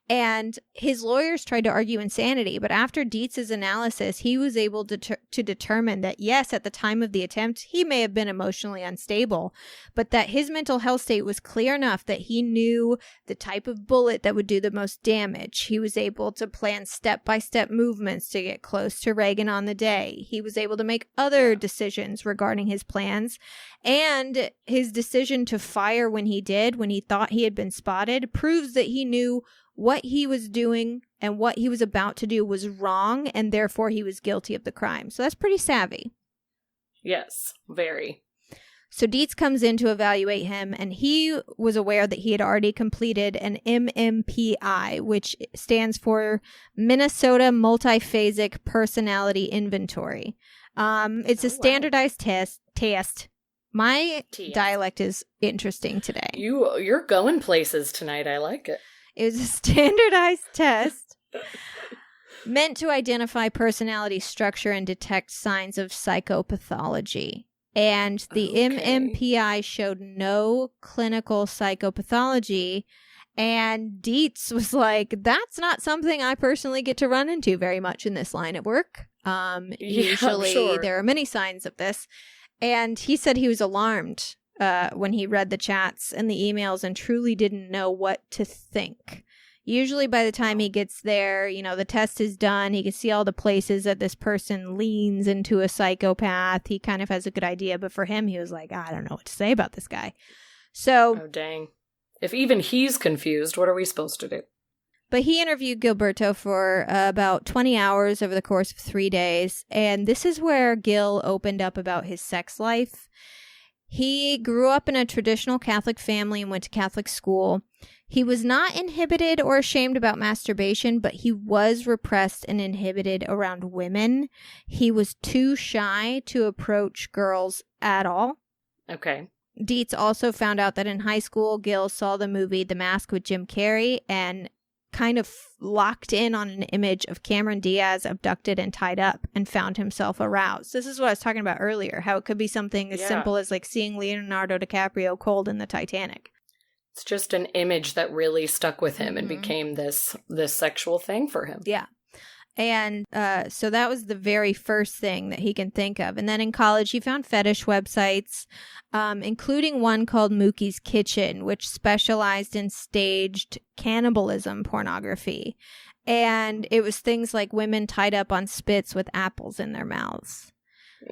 And his lawyers tried to argue insanity, but after Dietz's analysis, he was able to determine that, yes, at the time of the attempt, he may have been emotionally unstable, but that his mental health state was clear enough that he knew the type of bullet that would do the most damage. He was able to plan step-by-step movements to get close to Reagan on the day. He was able to make other decisions regarding his plans, and his decision to fire when he did, when he thought he had been spotted, proves that he knew what he was doing and what he was about to do was wrong, and therefore he was guilty of the crime. So that's pretty savvy. Yes, very. So Dietz comes in to evaluate him, and he was aware that he had already completed an MMPI, which stands for Minnesota Multiphasic Personality Inventory. It's a standardized test. My dialect is interesting today. You're going places tonight. I like it. It was a standardized test meant to identify personality structure and detect signs of psychopathology. And the MMPI showed no clinical psychopathology. And Dietz was like, that's not something I personally get to run into very much in this line of work. Usually there are many signs of this. And he said he was alarmed when he read the chats and the emails and truly didn't know what to think. Usually by the time he gets there, you know, the test is done. He can see all the places that this person leans into a psychopath. He kind of has a good idea. But for him, he was like, I don't know what to say about this guy. So, oh, dang. If even he's confused, what are we supposed to do? But he interviewed Gilberto for about 20 hours over the course of 3 days. And this is where Gil opened up about his sex life. He grew up in a traditional Catholic family and went to Catholic school. He was not inhibited or ashamed about masturbation, but he was repressed and inhibited around women. He was too shy to approach girls at all. Okay. Dietz also found out that in high school, Gil saw the movie The Mask with Jim Carrey and kind of locked in on an image of Cameron Diaz abducted and tied up and found himself aroused. This is what I was talking about earlier, how it could be something as simple as like seeing Leonardo DiCaprio cold in the Titanic. It's just an image that really stuck with him and became this sexual thing for him. Yeah. And so that was the very first thing that he can think of. And then in college, he found fetish websites, including one called Mookie's Kitchen, which specialized in staged cannibalism pornography. And it was things like women tied up on spits with apples in their mouths.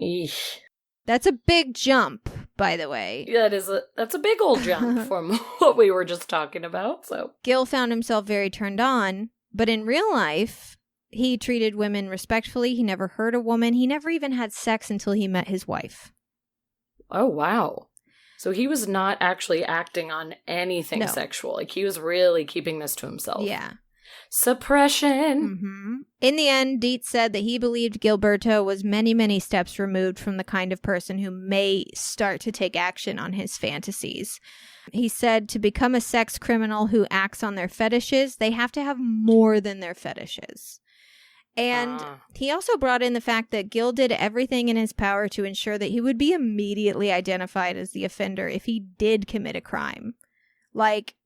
Eesh. That's a big jump, by the way. That's a big old jump from what we were just talking about. So Gil found himself very turned on, but in real life, he treated women respectfully. He never hurt a woman. He never even had sex until he met his wife. Oh, wow. So he was not actually acting on anything sexual. Like, he was really keeping this to himself. Yeah. Suppression. Mm-hmm. In the end, Dietz said that he believed Gilberto was many, many steps removed from the kind of person who may start to take action on his fantasies. He said to become a sex criminal who acts on their fetishes, they have to have more than their fetishes. And he also brought in the fact that Gil did everything in his power to ensure that he would be immediately identified as the offender if he did commit a crime. Like,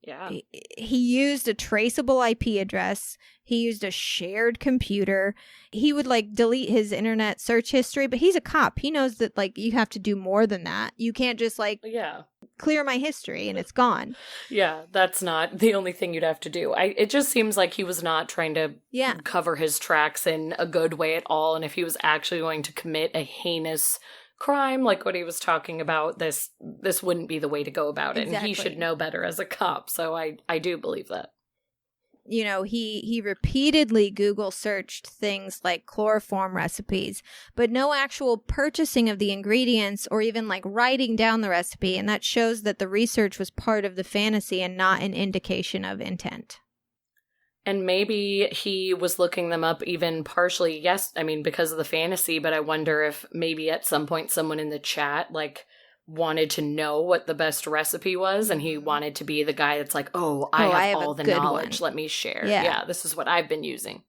he used a traceable IP address. He used a shared computer. He would, like, delete his internet search history, but he's a cop. He knows that, like, you have to do more than that. You can't just, like, clear my history and it's gone. Yeah, that's not the only thing you'd have to do. It just seems like he was not trying to cover his tracks in a good way at all. And if he was actually going to commit a heinous crime like what he was talking about, this wouldn't be the way to go about it. Exactly. And he should know better as a cop. So I do believe that. You know, he repeatedly Google searched things like chloroform recipes, but no actual purchasing of the ingredients or even like writing down the recipe. And that shows that the research was part of the fantasy and not an indication of intent. And maybe he was looking them up even partially, because of the fantasy, but I wonder if maybe at some point someone in the chat, like, wanted to know what the best recipe was, and he wanted to be the guy that's like, I have all the knowledge, let me share. Yeah, this is what I've been using.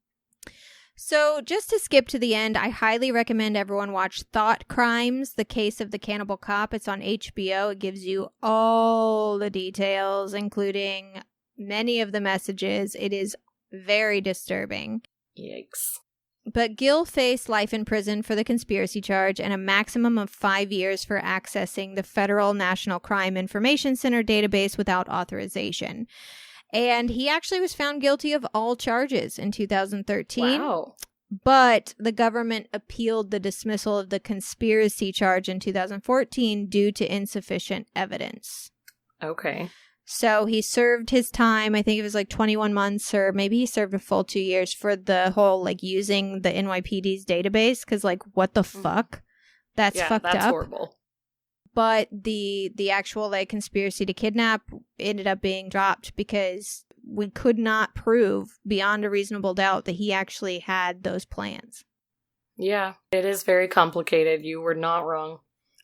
So just to skip to the end, I highly recommend everyone watch Thought Crimes, The Case of the Cannibal Cop. It's on HBO. It gives you all the details, including many of the messages. It is very disturbing. Yikes. But Gil faced life in prison for the conspiracy charge and a maximum of 5 years for accessing the Federal National Crime Information Center database without authorization. And he actually was found guilty of all charges in 2013. Wow. But the government appealed the dismissal of the conspiracy charge in 2014 due to insufficient evidence. Okay. So he served his time. I think it was like 21 months, or maybe he served a full 2 years for the whole, like, using the NYPD's database. Because, like, what the fuck? That's fucked up. That's horrible. But the actual, like, conspiracy to kidnap ended up being dropped because we could not prove beyond a reasonable doubt that he actually had those plans. Yeah, it is very complicated. You were not wrong.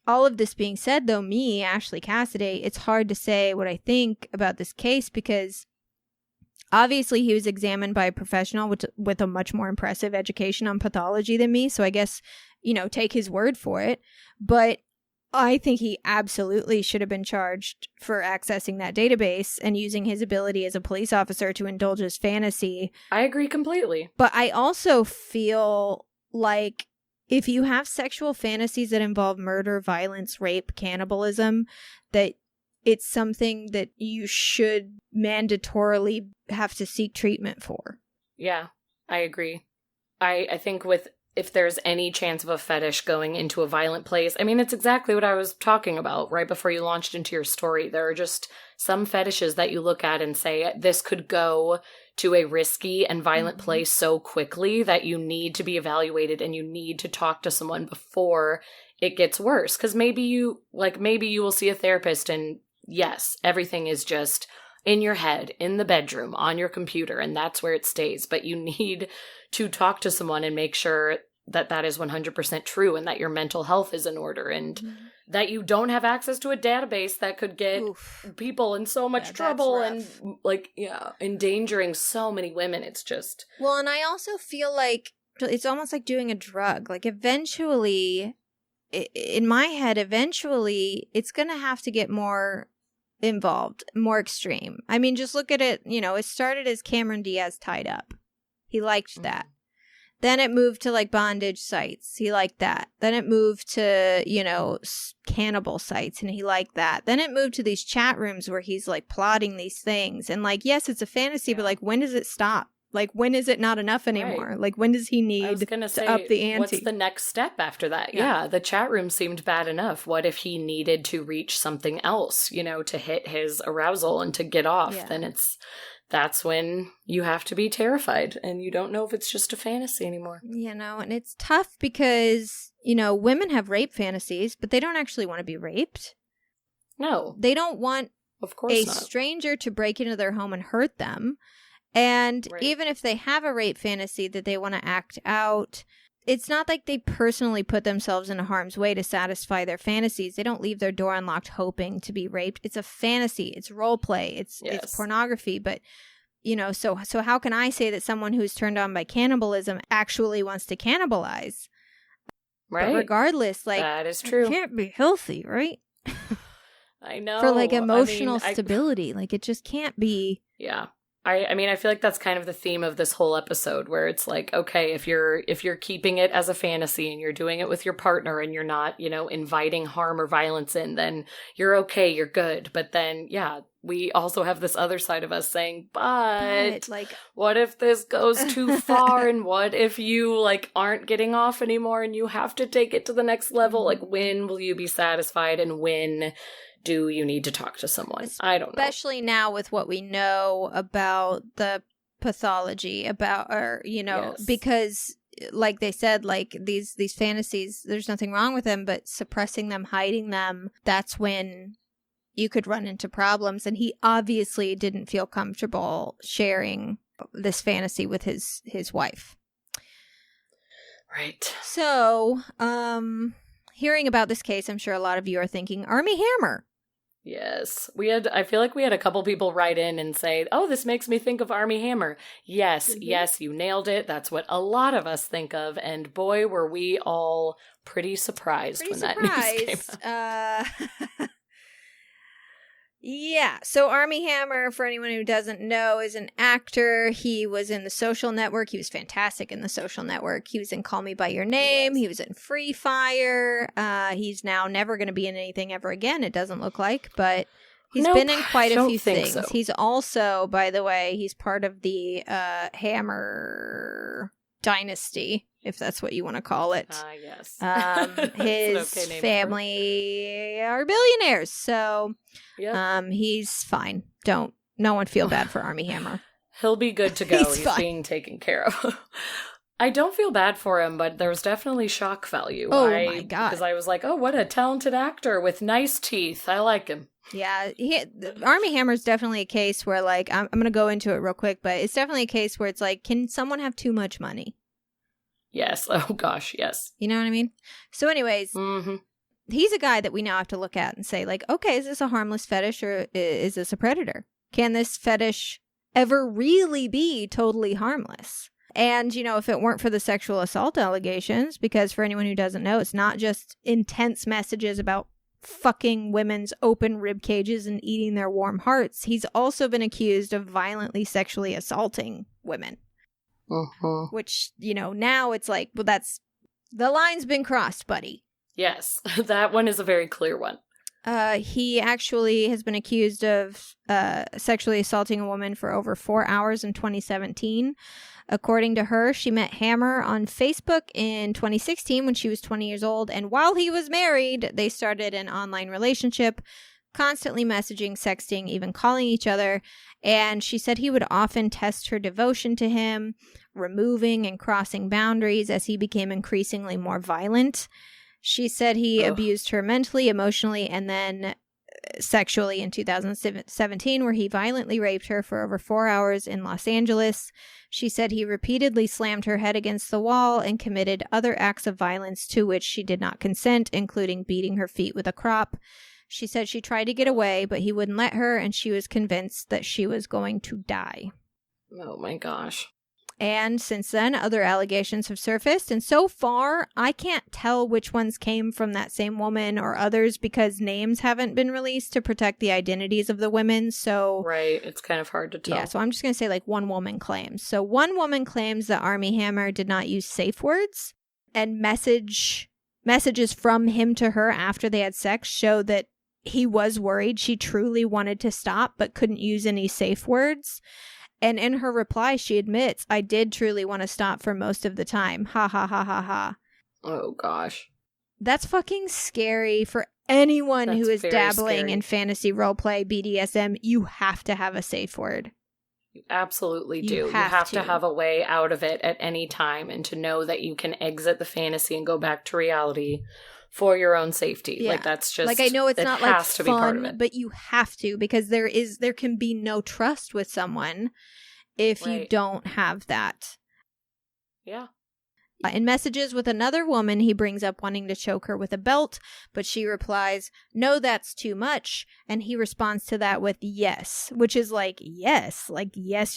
All of this being said, though, me, Ashley Cassidy, it's hard to say what I think about this case because obviously he was examined by a professional with a much more impressive education on pathology than me. So I guess, take his word for it. But I think he absolutely should have been charged for accessing that database and using his ability as a police officer to indulge his fantasy. I agree completely. But I also feel like if you have sexual fantasies that involve murder, violence, rape, cannibalism, that it's something that you should mandatorily have to seek treatment for. Yeah, I agree. I think with if there's any chance of a fetish going into a violent place. I mean, it's exactly what I was talking about right before you launched into your story. There are just some fetishes that you look at and say, this could go to a risky and violent place so quickly that you need to be evaluated and you need to talk to someone before it gets worse. Because maybe you will see a therapist and yes, everything is just in your head, in the bedroom, on your computer, and that's where it stays. But you need to talk to someone and make sure that that is 100% true and that your mental health is in order and that you don't have access to a database that could get people in so much trouble and endangering so many women. It's just... Well, and I also feel like it's almost like doing a drug. Like eventually, in my head, it's going to have to get more involved, more extreme. I mean, just look at it, it started as Cameron Diaz tied up. He liked that. Then it moved to like bondage sites. He liked that. Then it moved to, cannibal sites and he liked that. Then it moved to these chat rooms where he's like plotting these things. And like, yes, it's a fantasy, but like, when does it stop? Like, when is it not enough anymore? Right. Like, when does he need to up the ante? What's the next step after that? Yeah, the chat room seemed bad enough. What if he needed to reach something else, to hit his arousal and to get off? Yeah. Then that's when you have to be terrified and you don't know if it's just a fantasy anymore. And it's tough because, women have rape fantasies, but they don't actually want to be raped. No. They don't want of course not. Stranger to break into their home and hurt them. And even if they have a rape fantasy that they want to act out, it's not like they personally put themselves into harm's way to satisfy their fantasies. They don't leave their door unlocked hoping to be raped. It's a fantasy. It's role play. It's pornography. But, so how can I say that someone who's turned on by cannibalism actually wants to cannibalize? Right. But regardless, that is true. It can't be healthy, right? I know. For emotional stability. It just can't be. Yeah. I feel like that's kind of the theme of this whole episode where it's like, okay, if you're keeping it as a fantasy and you're doing it with your partner and you're not, inviting harm or violence in, then you're okay, you're good. But then, we also have this other side of us saying, but what if this goes too far? And what if you aren't getting off anymore and you have to take it to the next level? When will you be satisfied and when do you need to talk to someone? I don't know. Especially now with what we know about the pathology, because like they said, these fantasies, there's nothing wrong with them, but suppressing them, hiding them, that's when you could run into problems. And he obviously didn't feel comfortable sharing this fantasy with his wife. Right. So, hearing about this case, I'm sure a lot of you are thinking, Armie Hammer. Yes. I feel like we had a couple people write in and say, oh, this makes me think of Armie Hammer. Yes, yes, you nailed it. That's what a lot of us think of. And boy, were we all pretty surprised that news came out. Yeah, so Armie Hammer, for anyone who doesn't know, is an actor. He was in The Social Network. He was fantastic in The Social Network. He was in Call Me By Your Name. He was in Free Fire. He's now never going to be in anything ever again, it doesn't look like, but he's been in quite a few things. So. He's also, by the way, he's part of the Hammer dynasty, if that's what you want to call it. Yes. His family are billionaires, so he's fine. No one feel bad for Armie Hammer. He'll be good to go. He's being taken care of. I don't feel bad for him, but there's definitely shock value. Oh my God. Because I was like, oh, what a talented actor with nice teeth. I like him. Yeah, Armie Hammer's definitely a case where, I'm going to go into it real quick, but it's definitely a case where it's can someone have too much money? Yes. Oh, gosh, yes. You know what I mean? So anyways, he's a guy that we now have to look at and say, okay, is this a harmless fetish or is this a predator? Can this fetish ever really be totally harmless? And, if it weren't for the sexual assault allegations, because for anyone who doesn't know, it's not just intense messages about fucking women's open rib cages and eating their warm hearts. He's also been accused of violently sexually assaulting women. Which, now it's the line's been crossed, buddy. Yes, that one is a very clear one. He actually has been accused of sexually assaulting a woman for over 4 hours in 2017. According to her, she met Hammer on Facebook in 2016 when she was 20 years old, and while he was married, they started an online relationship, constantly messaging, sexting, even calling each other, and she said he would often test her devotion to him, removing and crossing boundaries as he became increasingly more violent. She said he abused her mentally, emotionally, and then sexually in 2017, where he violently raped her for over 4 hours in Los Angeles. She said he repeatedly slammed her head against the wall and committed other acts of violence to which she did not consent, including beating her feet with a crop. She said she tried to get away, but he wouldn't let her, and she was convinced that she was going to die. Oh my gosh. And since then, other allegations have surfaced, and so far, I can't tell which ones came from that same woman or others because names haven't been released to protect the identities of the women, so... Right, it's kind of hard to tell. Yeah, so I'm just going to say, like, one woman claims. So one woman claims that Armie Hammer did not use safe words, and messages from him to her after they had sex show that he was worried she truly wanted to stop but couldn't use any safe words. And in her reply, she admits, I did truly want to stop for most of the time. Ha ha ha ha ha. Oh, gosh. That's fucking scary for anyone who is dabbling in fantasy roleplay, BDSM. You have to have a safe word. You absolutely do. You have to have a way out of it at any time and to know that you can exit the fantasy and go back to reality for your own safety. Yeah. Like, that's just... Like, I know it's not like to be part of fun, it. but you have to, because there can be no trust with someone if you don't have that. Yeah. In messages with another woman, he brings up wanting to choke her with a belt, but she replies, no, that's too much. And he responds to that with yes, which is like, yes,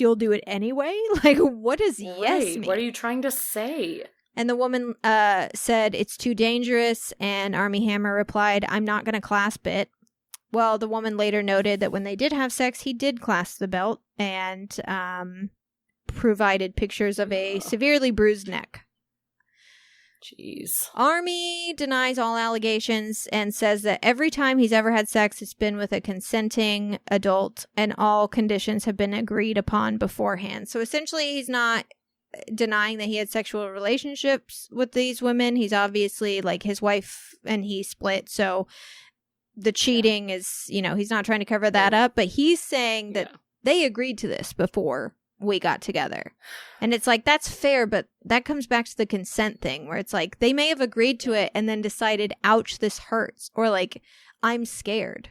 you'll do it anyway? Like, what does yes mean? What are you trying to say? And the woman said, it's too dangerous, and Armie Hammer replied, I'm not going to clasp it. Well, the woman later noted that when they did have sex, he did clasp the belt and provided pictures of a severely bruised neck. Jeez. Armie denies all allegations and says that every time he's ever had sex, it's been with a consenting adult, and all conditions have been agreed upon beforehand. So essentially, he's not denying that he had sexual relationships with these women. He's obviously, like, his wife and he split, so the cheating is, he's not trying to cover that up, but he's saying that they agreed to this before we got together. And it's like, that's fair, but that comes back to the consent thing, where it's like, they may have agreed to it and then decided, ouch, this hurts, or like, I'm scared.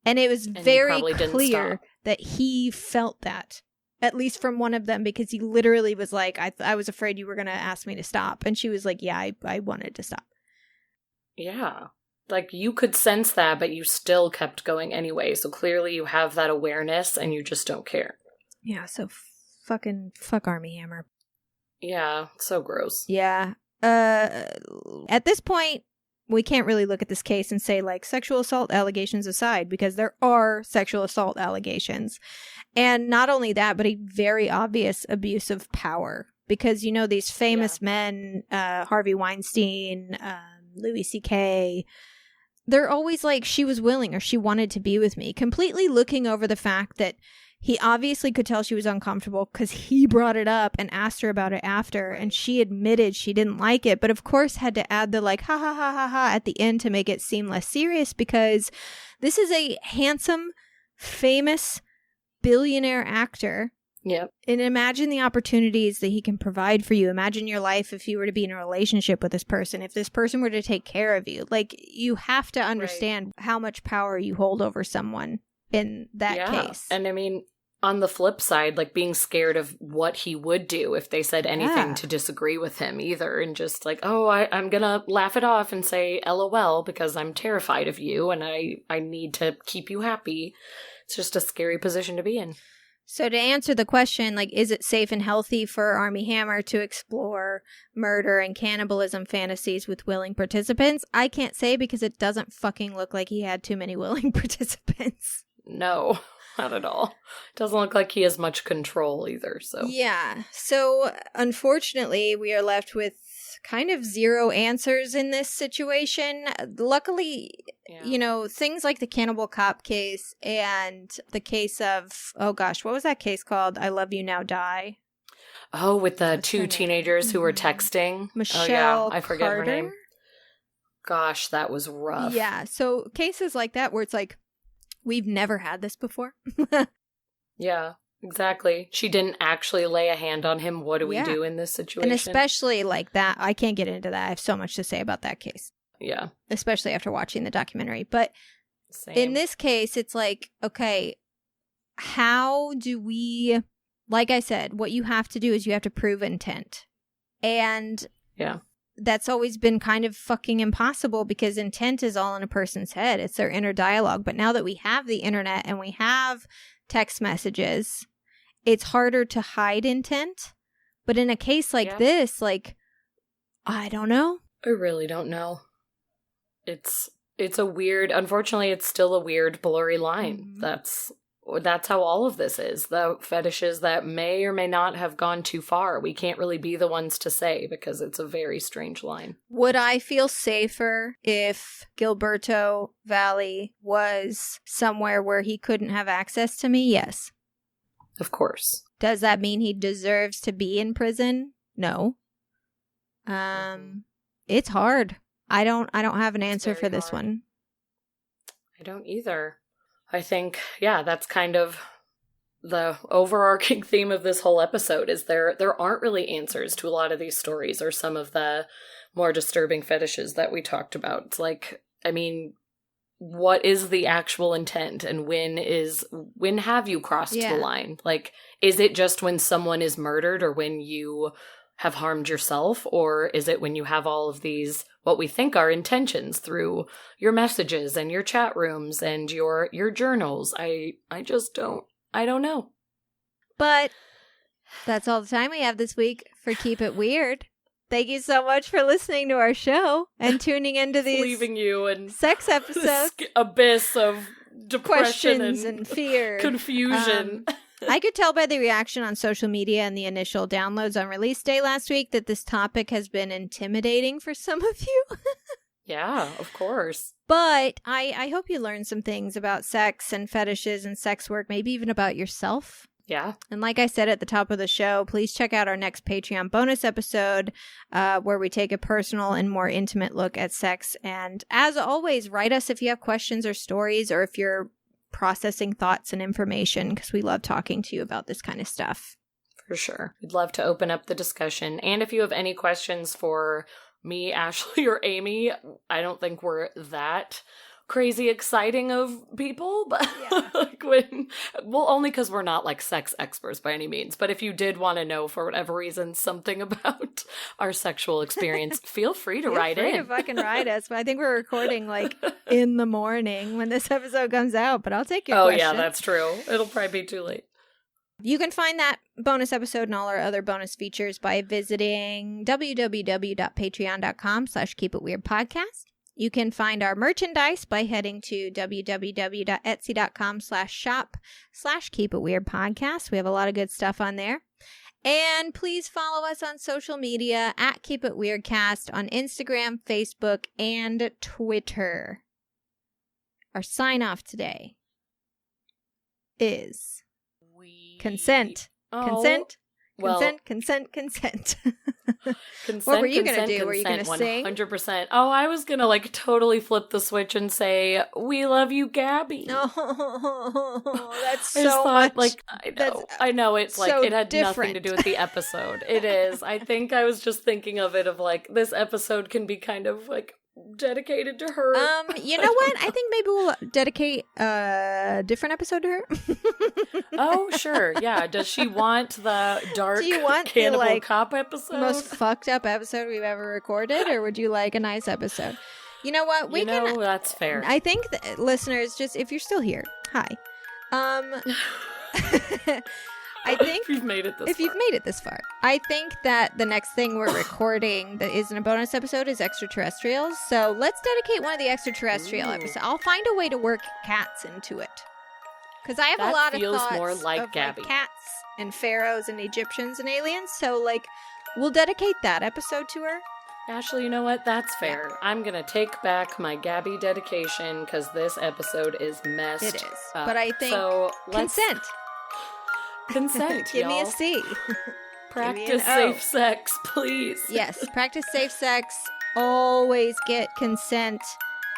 And it was very clear that he felt that. At least from one of them, because he literally was like, I was afraid you were going to ask me to stop. And she was like, yeah, I wanted to stop. Yeah. Like, you could sense that, but you still kept going anyway. So clearly you have that awareness and you just don't care. Yeah, so fuck Armie Hammer. Yeah, so gross. Yeah. At this point, we can't really look at this case and say, like, sexual assault allegations aside, because there are sexual assault allegations. And not only that, but a very obvious abuse of power. Because, these famous men, Harvey Weinstein, Louis C.K., they're always like, she was willing or she wanted to be with me. Completely looking over the fact that he obviously could tell she was uncomfortable because he brought it up and asked her about it after. And she admitted she didn't like it, but of course had to add the like, ha ha ha ha ha at the end to make it seem less serious, because this is a handsome, famous, billionaire actor. Yep. And imagine the opportunities that he can provide for you. Imagine your life if you were to be in a relationship with this person, if this person were to take care of you. Like, you have to understand how much power you hold over someone in that case. And I mean, on the flip side, like, being scared of what he would do if they said anything to disagree with him either. And just like, oh, I'm gonna laugh it off and say LOL because I'm terrified of you and I need to keep you happy. It's just a scary position to be in. So to answer the question, like, is it safe and healthy for Armie Hammer to explore murder and cannibalism fantasies with willing participants? I can't say, because it doesn't fucking look like he had too many willing participants. No, not at all. Doesn't look like he has much control either, so. Yeah. So unfortunately, we are left with kind of zero answers in this situation. Luckily, things like the Cannibal Cop case and the case of, oh gosh, what was that case called? I Love You Now Die. Oh, with the What's her two name? teenagers who were texting. Michelle I forget Carter? her name. Gosh, that was rough. Yeah, so cases like that where it's like, we've never had this before. Yeah, exactly. She didn't actually lay a hand on him. What do we do in this situation? And especially like that, I can't get into that. I have so much to say about that case. Yeah. Especially after watching the documentary. But Same. in this case, it's like, okay, how do we, like I said, what you have to do is you have to prove intent. And yeah, that's always been kind of fucking impossible because intent is all in a person's head. It's their inner dialogue. But now that we have the internet and we have text messages, it's harder to hide intent. But in a case like this, like, I don't know. I really don't know. It's a weird, unfortunately, it's still a weird, blurry line. Mm-hmm. That's how all of this is. The fetishes that may or may not have gone too far. We can't really be the ones to say because it's a very strange line. Would I feel safer if Gilberto Valle was somewhere where he couldn't have access to me? Yes. Of course. Does that mean he deserves to be in prison? No. It's hard. I don't have an answer for this one. I don't either. I think, that's kind of the overarching theme of this whole episode is there aren't really answers to a lot of these stories or some of the more disturbing fetishes that we talked about. It's like, I mean, what is the actual intent and when have you crossed the line? Like, is it just when someone is murdered or when you have harmed yourself, or is it when you have all of these what we think are intentions through your messages and your chat rooms and your journals? I don't know. But that's all the time we have this week for Keep It Weird. Thank you so much for listening to our show and tuning into these leaving you in sex episodes, abyss of depression questions and fear, confusion. I could tell by the reaction on social media and the initial downloads on release day last week that this topic has been intimidating for some of you. Yeah, of course. But I hope you learned some things about sex and fetishes and sex work, maybe even about yourself. Yeah. And like I said at the top of the show, please check out our next Patreon bonus episode where we take a personal and more intimate look at sex. And as always, write us if you have questions or stories or if you're processing thoughts and information, because we love talking to you about this kind of stuff. For sure. We'd love to open up the discussion. And if you have any questions for me, Ashley, or Amy, I don't think we're that crazy exciting of people, but like only because we're not like sex experts by any means. But if you did want to know for whatever reason something about our sexual experience, feel free to write in. Feel free to fucking write us. But I think we're recording like in the morning when this episode comes out. But I'll take your questions. Yeah, that's true. It'll probably be too late. You can find that bonus episode and all our other bonus features by visiting www.patreon.com/keepitweirdpodcast. You can find our merchandise by heading to www.etsy.com/shop/keepitweirdpodcast. We have a lot of good stuff on there. And please follow us on social media at Keep It Weirdcast on Instagram, Facebook, and Twitter. Our sign off today is consent. Consent. Consent. Consent, what were you going to do? Were you going to sing? 100%. Oh, I was going to like totally flip the switch and say, "We love you, Gabby." Oh, that's so much. Like, I know. It's like, so it had different. nothing to do with the episode. It is. I think I was just thinking of it of like, this episode can be kind of like dedicated to her. You know what? I think maybe we'll dedicate a different episode to her. Oh, sure. Yeah. Does she want the dark Cannibal Cop episode? Most fucked up episode we've ever recorded, or would you like a nice episode? You know what? That's fair. I think listeners, just if you're still here, hi. I think if you've made it this far, I think that the next thing we're recording that isn't a bonus episode is extraterrestrials. So let's dedicate one of the extraterrestrial episodes. I'll find a way to work cats into it, because I have a lot of thoughts more like of Gabby. Like cats and pharaohs and Egyptians and aliens. So like, we'll dedicate that episode to her. Ashley, you know what? That's fair. I'm going to take back my Gabby dedication because this episode is messed It is. up. But I think so consent. Consent, Give me a y'all. C. Practice Give me an O. safe sex, please. Yes, practice safe sex. Always get consent.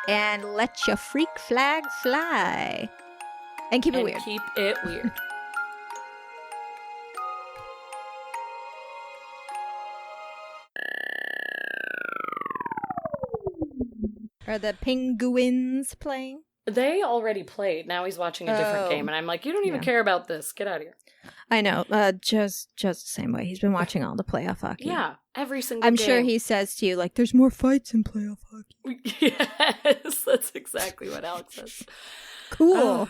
And let your freak flag fly. And keep it weird. Keep it weird. Are the penguins playing? They already played. Now he's watching a different game. And I'm like, you don't even care about this. Get out of here. I know. Just the same way. He's been watching all the playoff hockey. Yeah. Every single I'm game. sure he says to you, like, there's more fights in playoff hockey. Yes. That's exactly what Alex says. Cool.